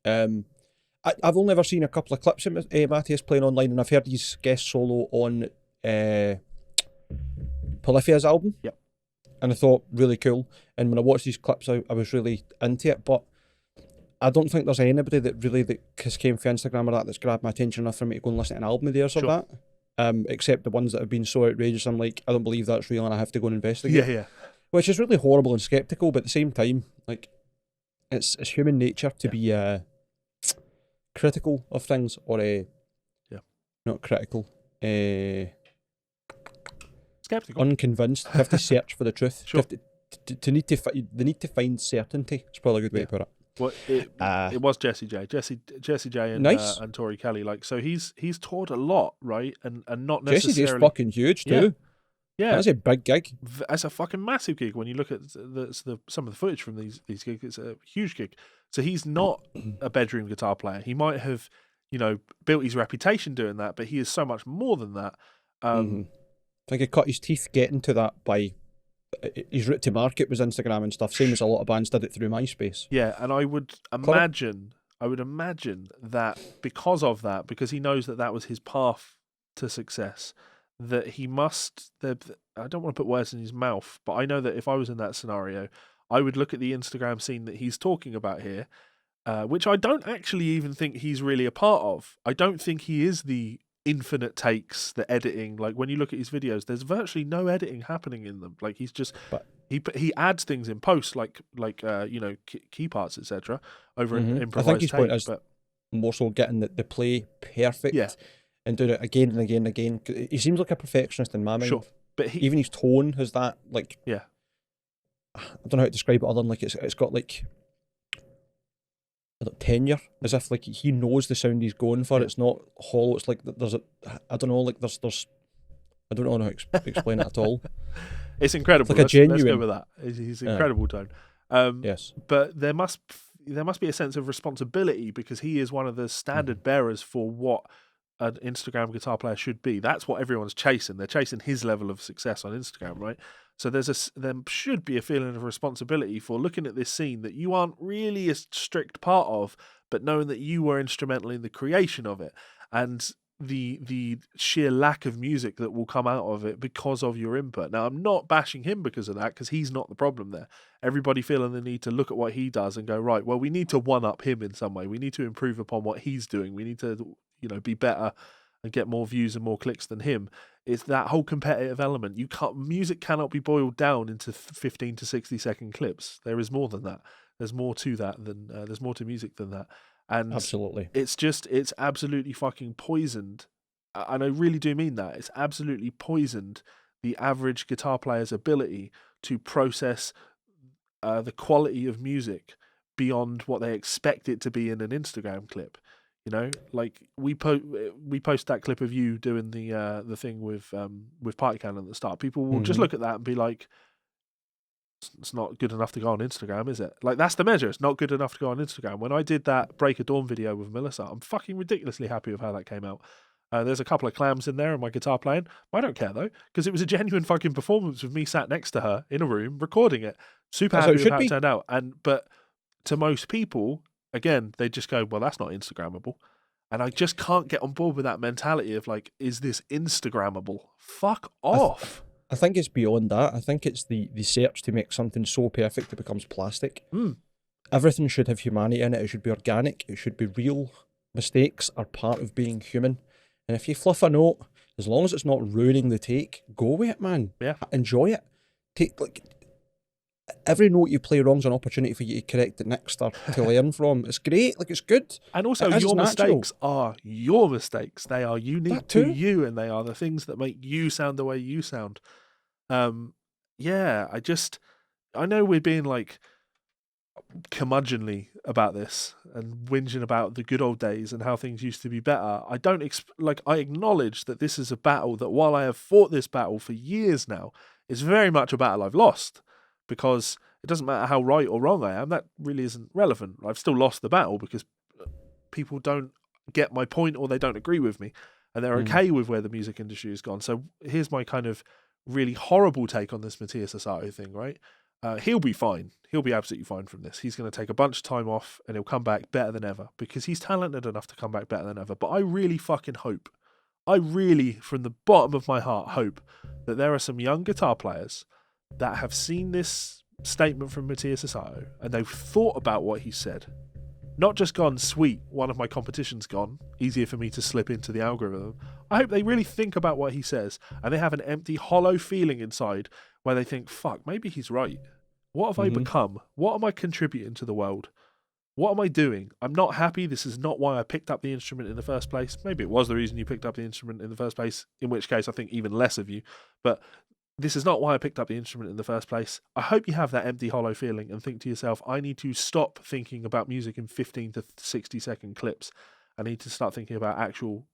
I've only ever seen a couple of clips of Mateus playing online, and I've heard his guest solo on Polyphia's album. Yep. And I thought really cool. And when I watched these clips, I was really into it. But I don't think there's anybody that has came for Instagram or that's grabbed my attention enough for me to go and listen to an album of theirs or that. Except the ones that have been so outrageous, I'm like, I don't believe that's real, and I have to go and investigate. Yeah. Which is really horrible and skeptical, but at the same time, like, it's human nature to be critical of things, or not critical, skeptical, unconvinced. You have to search for the truth. Sure. You have to need to find certainty. It's probably a good way to put it. Well, it was Jesse J and nice. And Tori Kelly. Like, so he's toured a lot, right? And not necessarily. Jesse J's fucking huge too. Yeah, that's a big gig. That's a fucking massive gig. When you look at some of the footage from these gigs, it's a huge gig. So he's not a bedroom guitar player. He might have, built his reputation doing that, but he is so much more than that. I think he cut his teeth getting to that by his route to market was Instagram and stuff. Same as a lot of bands did it through MySpace. Yeah, and I would imagine that because of that, because he knows that was his path to success, that he must. I don't want to put words in his mouth, but I know that if I was in that scenario, I would look at the Instagram scene that he's talking about here, which I don't actually even think he's really a part of. I don't think he is the infinite takes, the editing. Like when you look at his videos, there's virtually no editing happening in them. Like he's just he adds things in post, like key parts, etc. over an improvised. I think his point is more so getting the play perfect. Yeah. And doing it again and again and again. He seems like a perfectionist in my mind. Sure. But even his tone has that, like... Yeah. I don't know how to describe it other than, like, it's got, like tenure. As if, like, he knows the sound he's going for. Yeah. It's not hollow. It's like there's I don't know, like, there's... I don't know how to explain it at all. It's incredible. It's like a Let's go genuine. with that. He's incredible tone. Yes. But there must be a sense of responsibility because he is one of the standard bearers for what an Instagram guitar player should be. That's what everyone's chasing. They're chasing his level of success on Instagram, right? So there should be a feeling of responsibility for looking at this scene that you aren't really a strict part of, but knowing that you were instrumental in the creation of it and the sheer lack of music that will come out of it because of your input. Now, I'm not bashing him because of that, because he's not the problem there. Everybody feeling the need to look at what he does and go, right, well, we need to one-up him in some way. We need to improve upon what he's doing. We need to, be better and get more views and more clicks than him. It's that whole competitive element. Music cannot be boiled down into 15 to 60-second clips. There is more than that. There's more to that than there's more to music than that. And Absolutely. it's absolutely fucking poisoned. And I really do mean that. It's absolutely poisoned the average guitar player's ability to process the quality of music beyond what they expect it to be in an Instagram clip. Like we post that clip of you doing the thing with Party Cannon at the start. People will just look at that and be like, it's not good enough to go on Instagram, is it? Like, that's the measure. It's not good enough to go on Instagram. When I did that Break of Dawn video with Melissa, I'm fucking ridiculously happy with how that came out. There's a couple of clams in there and my guitar playing. I don't care, though, because it was a genuine fucking performance with me sat next to her in a room recording it. Super happy with how it turned out. But to most people, again, they just go, well, that's not Instagrammable. And I just can't get on board with that mentality of like, is this Instagrammable? Fuck off. I think it's beyond that. I think it's the search to make something so perfect it becomes plastic. Everything should have humanity in it. It should be organic. It should be real. Mistakes are part of being human. And if you fluff a note, as long as it's not ruining the take, go with it, man. Yeah. Enjoy it. Every note you play wrong's an opportunity for you to correct it next or to learn from. It's great. Like, it's good. And also, your mistakes are your mistakes. They are unique to you, and they are the things that make you sound the way you sound. I know we're being like curmudgeonly about this and whinging about the good old days and how things used to be better. I acknowledge that this is a battle that, while I have fought this battle for years now, is very much a battle I've lost, because it doesn't matter how right or wrong I am. That really isn't relevant. I've still lost the battle because people don't get my point or they don't agree with me, and they're okay with where the music industry has gone. So here's my kind of really horrible take on this Mateus Asato thing, right? He'll be fine. He'll be absolutely fine from this. He's going to take a bunch of time off and he'll come back better than ever because he's talented enough to come back better than ever. But I really fucking hope, from the bottom of my heart, hope that there are some young guitar players that have seen this statement from Mateus Asato and they've thought about what he said. Not just gone, sweet, one of my competition's gone, easier for me to slip into the algorithm. I hope they really think about what he says and they have an empty, hollow feeling inside where they think, fuck, maybe he's right. What have I become? What am I contributing to the world? What am I doing? I'm not happy. This is not why I picked up the instrument in the first place. Maybe it was the reason you picked up the instrument in the first place, in which case I think even less of you. But this is not why I picked up the instrument in the first place. I hope you have that empty, hollow feeling and think to yourself, I need to stop thinking about music in 15 to 60-second clips. I need to start thinking about actual,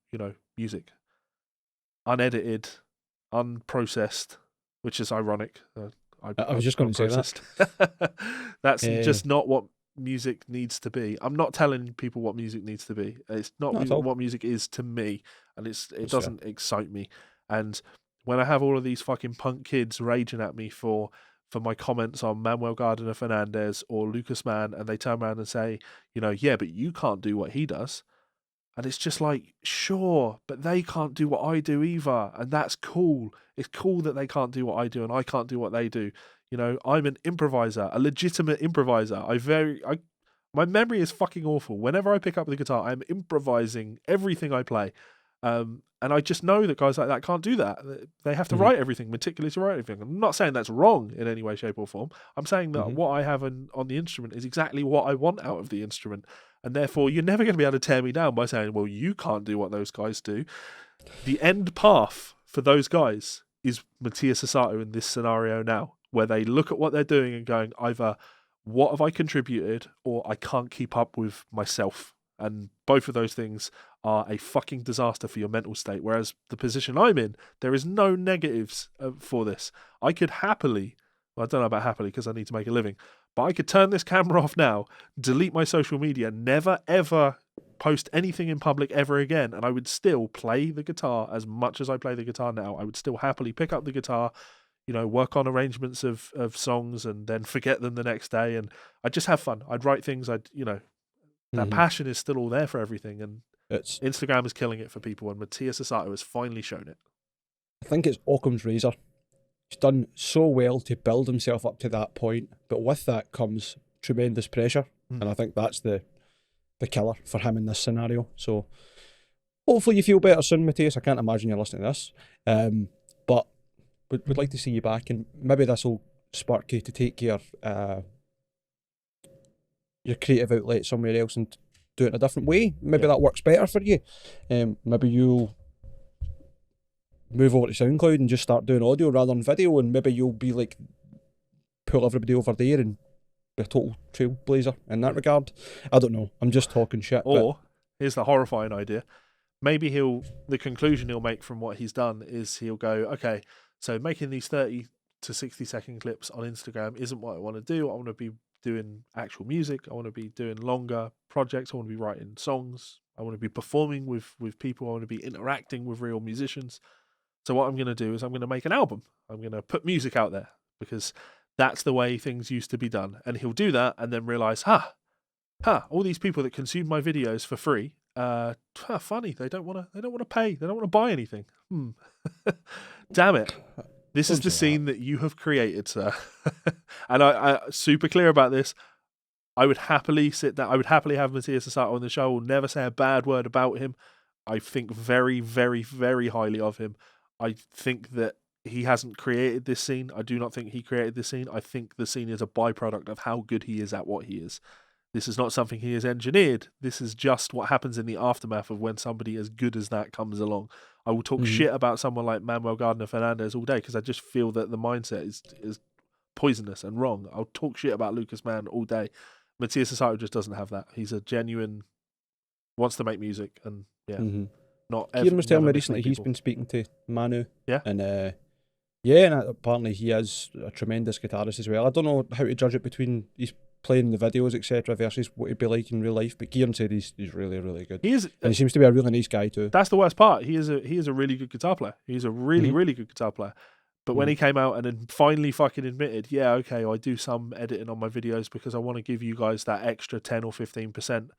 music. Unedited, unprocessed, which is ironic. I was just going to say that. That's just not what music needs to be. I'm not telling people what music needs to be. It's not what music is to me, and it doesn't excite me. And when I have all of these fucking punk kids raging at me for my comments on Manuel Gardner Fernandez or Lucas Mann, and they turn around and say, yeah, but you can't do what he does. And it's just like, sure, but they can't do what I do either. And that's cool. It's cool that they can't do what I do and I can't do what they do. I'm an improviser, a legitimate improviser. My memory is fucking awful. Whenever I pick up the guitar, I'm improvising everything I play. And I just know that guys like that can't do that. They have to write everything, meticulously write everything. I'm not saying that's wrong in any way, shape, or form. I'm saying that what I have on the instrument is exactly what I want out of the instrument. And therefore, you're never going to be able to tear me down by saying, well, you can't do what those guys do. The end path for those guys is Mateus Asato in this scenario now, where they look at what they're doing and going, either what have I contributed or I can't keep up with myself. And both of those things are a fucking disaster for your mental state. Whereas the position I'm in, there is no negatives for this. I could happily, well, I don't know about happily because I need to make a living, but I could turn this camera off now, delete my social media, never ever post anything in public ever again, and I would still play the guitar as much as I play the guitar now. I would still happily pick up the guitar, work on arrangements of songs and then forget them the next day. And I'd just have fun. I'd write things. That passion is still all there for everything. And Instagram is killing it for people. And Mateus Asato has finally shown it. I think it's Occam's razor. He's done so well to build himself up to that point. But with that comes tremendous pressure. And I think that's the killer for him in this scenario. So hopefully you feel better soon, Mateus. I can't imagine you're listening to this. But we'd like to see you back, and maybe this will spark you to take your creative outlet somewhere else and do it in a different way. Maybe that works better for you. Maybe you'll move over to SoundCloud and just start doing audio rather than video, and maybe you'll be like, pull everybody over there and be a total trailblazer in that regard. I don't know. I'm just talking shit. Or, here's the horrifying idea. Maybe the conclusion he'll make from what he's done is he'll go, okay, so making these 30 to 60 second clips on Instagram isn't what I want to do. I want to be doing actual music. I want to be doing longer projects. I want to be writing songs. I want to be performing with people. I want to be interacting with real musicians. So what I'm going to do is I'm going to make an album. I'm going to put music out there because that's the way things used to be done. And he'll do that and then realize, all these people that consume my videos for free, funny, they don't want to pay. They don't want to buy anything. Damn it. This is the scene that you have created, sir. And I super clear about this. I would happily sit down. I would happily have Mateus Asato on the show. I will never say a bad word about him. I think very, very, very highly of him. I think that he hasn't created this scene. I do not think he created this scene. I think the scene is a byproduct of how good he is at what he is. This is not something he has engineered. This is just what happens in the aftermath of when somebody as good as that comes along. I will talk shit about someone like Manuel Gardner-Fernandez all day because I just feel that the mindset is poisonous and wrong. I'll talk shit about Lucas Mann all day. Mateus Asato just doesn't have that. He's a genuine, wants to make music, and not. Kieran was telling me recently he's been speaking to Manu. Yeah. And and apparently he is a tremendous guitarist as well. I don't know how to judge it between he's playing the videos, etc., versus what he'd be like in real life. But Kieran said he's really, really good. He is, and he seems to be a really nice guy too. That's the worst part. He is a really good guitar player. He's a really, really good guitar player. But when he came out and then finally fucking admitted, yeah, okay, I do some editing on my videos because I want to give you guys that extra 10 or 15%.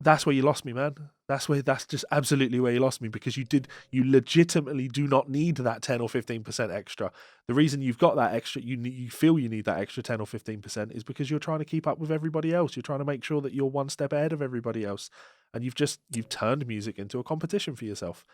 That's where you lost me, man. That's just absolutely where you lost me, because you legitimately do not need that 10 or 15% extra. The reason you've got that extra, you feel you need that extra 10 or 15% is because you're trying to keep up with everybody else. You're trying to make sure that you're one step ahead of everybody else. And you've turned music into a competition for yourself,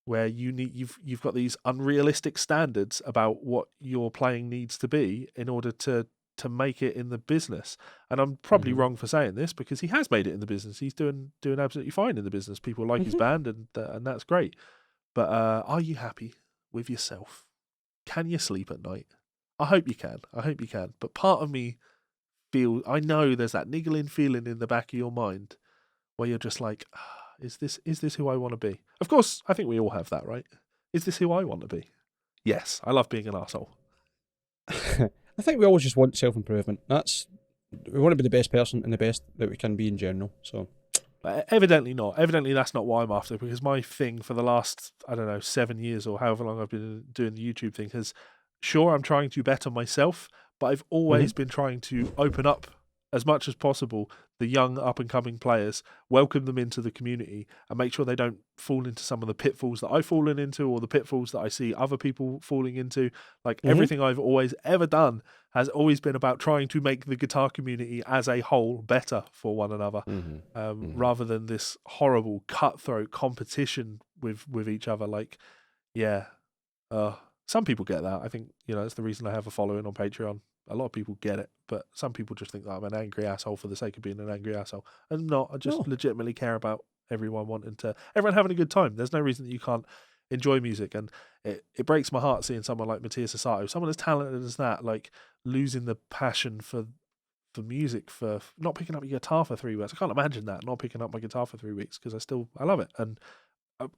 where you've got these unrealistic standards about what your playing needs to be in order to make it in the business. And I'm probably wrong for saying this because he has made it in the business. He's doing absolutely fine in the business. People like his band, and that's great. But are you happy with yourself? Can you sleep at night? I hope you can. But part of me I know there's that niggling feeling in the back of your mind where you're just like, is this who I want to be? Of course, I think we all have that, right? Is this who I want to be? Yes, I love being an arsehole. I think we always just want self-improvement. We want to be the best person and the best that we can be in general. So, evidently not. Evidently that's not what I'm after, because my thing for the last, 7 years or however long I've been doing the YouTube thing I'm trying to better myself, but I've always been trying to open up as much as possible the young up-and-coming players, welcome them into the community, and make sure they don't fall into some of the pitfalls that I've fallen into or the pitfalls that I see other people falling into. Like, everything I've always ever done has always been about trying to make the guitar community as a whole better for one another, rather than this horrible cutthroat competition with each other. Like, some people get that. I think, that's the reason I have a following on Patreon. A lot of people get it, but some people just think that I'm an angry asshole for the sake of being an angry asshole. And I'm not. I just legitimately care about everyone having a good time. There's no reason that you can't enjoy music. And it breaks my heart seeing someone like Mateus Asato, someone as talented as that, like, losing the passion for music, for not picking up your guitar for 3 weeks. I can't imagine that, not picking up my guitar for 3 weeks, because I love it. And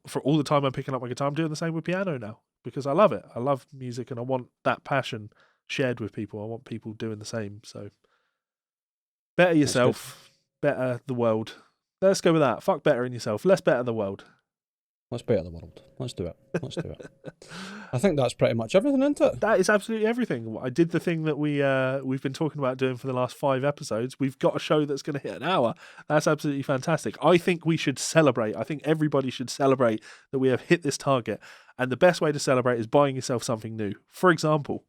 for all the time I'm picking up my guitar, I'm doing the same with piano now because I love it. I love music and I want that passion shared with people. I want people doing the same. So better yourself, better the world. Let's go with that. Fuck bettering yourself. Let's better the world. Let's better the world. Let's do it. Let's do it. I think that's pretty much everything, isn't it? That is absolutely everything. I did the thing that we've been talking about doing for the last 5 episodes. We've got a show that's going to hit an hour. That's absolutely fantastic. I think we should celebrate. I think everybody should celebrate that we have hit this target. And the best way to celebrate is buying yourself something new. For example,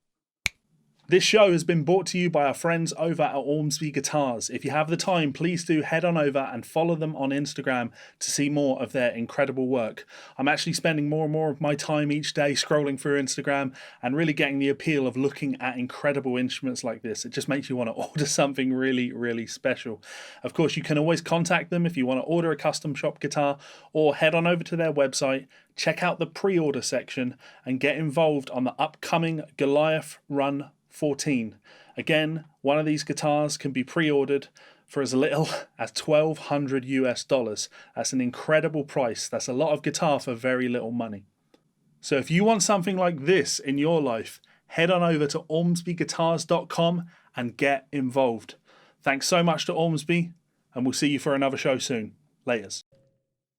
this show has been brought to you by our friends over at Ormsby Guitars. If you have the time, please do head on over and follow them on Instagram to see more of their incredible work. I'm actually spending more and more of my time each day scrolling through Instagram and really getting the appeal of looking at incredible instruments like this. It just makes you want to order something really, really special. Of course, you can always contact them if you want to order a custom shop guitar, or head on over to their website, check out the pre-order section and get involved on the upcoming Goliath Run 14. Again, one of these guitars can be pre-ordered for as little as $1,200 US. That's an incredible price. That's a lot of guitar for very little money. So if you want something like this in your life, head on over to ormsbyguitars.com and get involved. Thanks so much to Ormsby, and we'll see you for another show soon. Laters.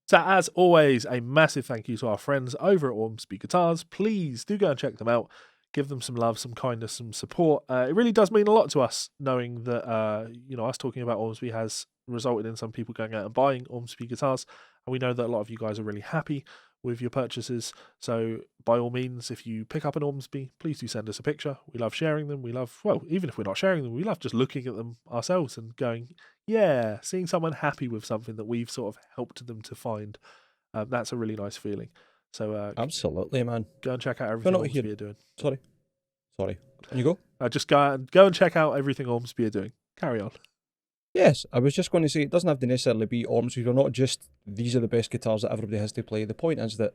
So as always, a massive thank you to our friends over at Ormsby Guitars. Please do go and check them out. Give them some love, some kindness, some support. It really does mean a lot to us knowing that us talking about Ormsby has resulted in some people going out and buying Ormsby guitars, and we know that a lot of you guys are really happy with your purchases. So by all means, if you pick up an Ormsby, please do send us a picture. We love sharing them. We love, well, even if we're not sharing them, we love just looking at them ourselves and going, yeah, seeing someone happy with something that we've sort of helped them to find. That's a really nice feeling. So absolutely, man. Go and check out everything Ormsby are doing. Sorry. And you go? Just go and check out everything Ormsby are doing. Carry on. Yes, I was just going to say, it doesn't have to necessarily be Ormsby. We're not just, these are the best guitars that everybody has to play. The point is that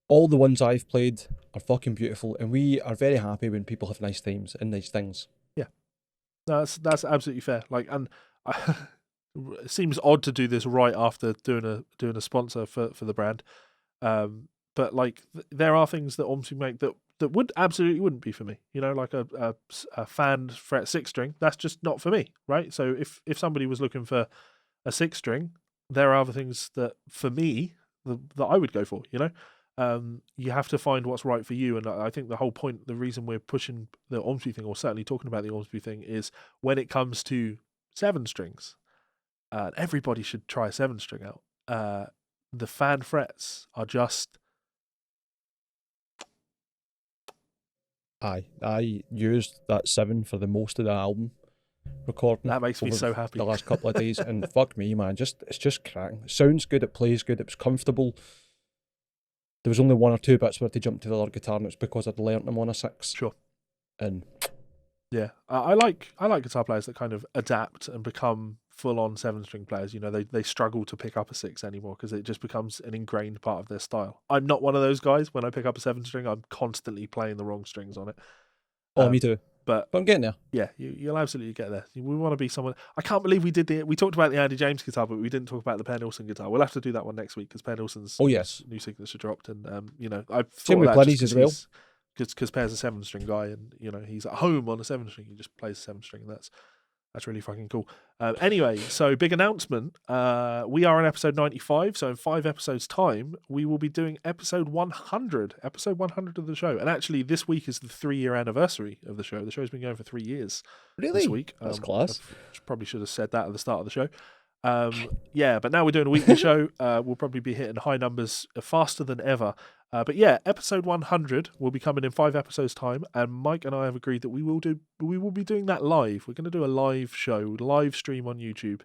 all the ones I've played are fucking beautiful, and we are very happy when people have nice times and nice things. Yeah. No, that's absolutely fair. It seems odd to do this right after doing a sponsor for the brand, but there are things that Ormsby make that would absolutely wouldn't be for me. Like a fan fret 6-string, that's just not for me, right? So if somebody was looking for a 6-string, there are other things that for me that I would go for. You have to find what's right for you, and I think the whole point, the reason we're pushing the Ormsby thing, or certainly talking about the Ormsby thing, is when it comes to 7-strings. Everybody should try a 7-string out. The fan frets are just... I used that 7 for the most of the album recording. That makes me so happy. The last couple of days, and fuck me, man, it's just cracking. It sounds good, it plays good, it was comfortable. There was only 1 or 2 bits where to jump to the other guitar, and it's because I'd learnt them on a 6. Sure. And yeah, I like guitar players that kind of adapt and become full-on 7-string players. They struggle to pick up a 6 anymore because it just becomes an ingrained part of their style. I'm not one of those guys. When I pick up a 7-string, I'm constantly playing the wrong strings on it. Me too. But I'm getting there. Yeah, you'll absolutely get there. We want to be someone... I can't believe we talked about the Andy James guitar, but we didn't talk about the Per Nilsson guitar. We'll have to do that one next week because Per Nilsson's new signature dropped, and I've same with Plenty's as well. Because Per's a 7-string guy, and he's at home on a 7-string. He just plays a 7-string, and that's really fucking cool. Anyway, so big announcement. We are on episode 95, so in 5 episodes' time, we will be doing episode 100. Episode 100 of the show. And actually, this week is the 3-year anniversary of the show. The show's been going for 3 years. Really? This week. That's class. I probably should have said that at the start of the show. But now we're doing a weekly show. We'll probably be hitting high numbers faster than ever. But yeah, episode 100 will be coming in 5 episodes' time, and Mike and I have agreed that we will be doing that live. We're going to do a live show, live stream on YouTube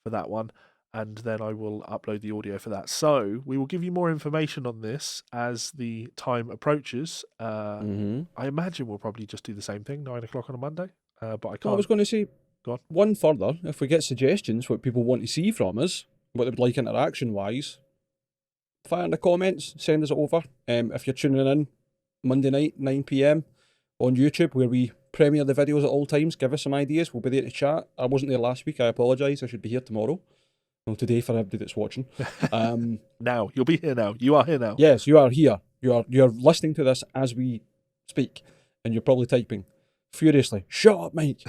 for that one, and then I will upload the audio for that. So we will give you more information on this as the time approaches. I imagine we'll probably just do the same thing, 9 o'clock on a Monday. But I can't. Well, I was going to say, go on. One further, if we get suggestions, what people want to see from us, what they would like interaction-wise, fire in the comments, send us it over. If you're tuning in Monday night, 9 PM on YouTube, where we premiere the videos at all times. Give us some ideas. We'll be there to chat. I wasn't there last week. I apologise. I should be here tomorrow. Well, today for everybody that's watching. Now you'll be here now. You are here now. Yes, you are here. You're listening to this as we speak, and you're probably typing furiously. Shut up, Mike.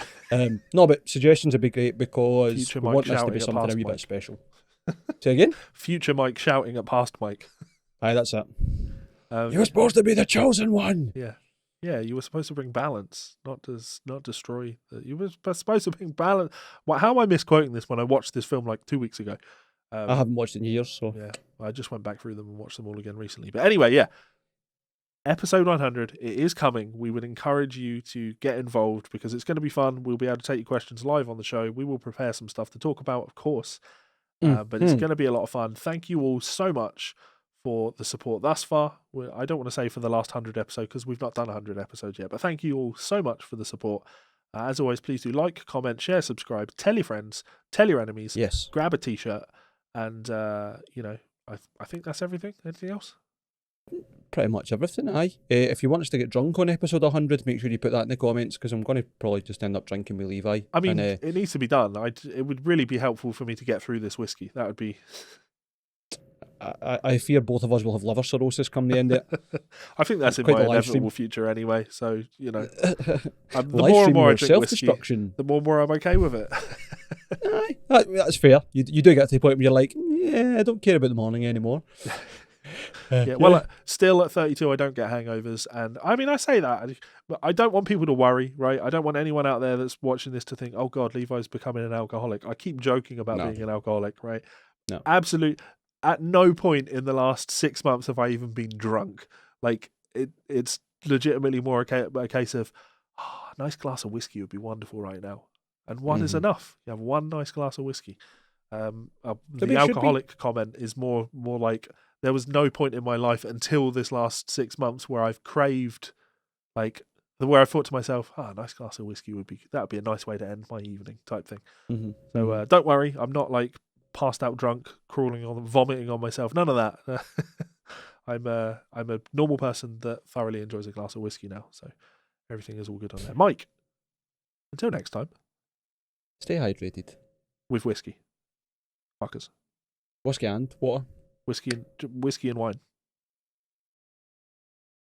No, but suggestions would be great because Future we Mike want this to shouting be at something past a wee Mike. bit special. Say again. Future Mike shouting at past Mike. Aye, that's it. You were supposed to be the chosen one. Yeah. Yeah, you were supposed to bring balance, not destroy. You were supposed to bring balance. How am I misquoting this when I watched this film like 2 weeks ago? I haven't watched it in years, so yeah, I just went back through them and watched them all again recently. But anyway, yeah, episode 100, it is coming. We would encourage you to get involved because it's going to be fun. We'll be able to take your questions live on the show. We will prepare some stuff to talk about, of course, but it's going to be a lot of fun. Thank you all so much for the support thus far. I don't want to say for the last 100 episodes because we've not done 100 episodes yet, but thank you all so much for the support. As always, please do like, comment, share, subscribe, tell your friends, tell your enemies, yes, grab a t-shirt, and I think that's everything. Anything else? pretty much everything. Aye. If you want us to get drunk on episode 100, make sure you put that in the comments because I'm going to probably just end up drinking with Levi. I mean, and, it needs to be done. It would really be helpful for me to get through this whiskey. That would be... I fear both of us will have liver cirrhosis come the end of it. I think that's in my inevitable future anyway. So, the more and more I drink whiskey, the more I'm okay with it. Aye, that's fair. You do get to the point where you're like, yeah, I don't care about the morning anymore. Yeah, well, still at 32, I don't get hangovers. And I mean, I say that, but I don't want people to worry, right? I don't want anyone out there that's watching this to think, oh God, Levi's becoming an alcoholic. I keep joking about being an alcoholic, right? No. Absolutely. At no point in the last 6 months have I even been drunk. Like, it's legitimately more a case of, a nice glass of whiskey would be wonderful right now. And one is enough. You have one nice glass of whiskey. The alcoholic comment is more like, there was no point in my life until this last 6 months where I've craved, like, where I thought to myself, a nice glass of whiskey would be a nice way to end my evening type thing. So don't worry, I'm not like passed out drunk, vomiting on myself. None of that. I'm a normal person that thoroughly enjoys a glass of whiskey now. So everything is all good on there. Mike, until next time. Stay hydrated. With whiskey. Fuckers. Whiskey and water. Whiskey and wine.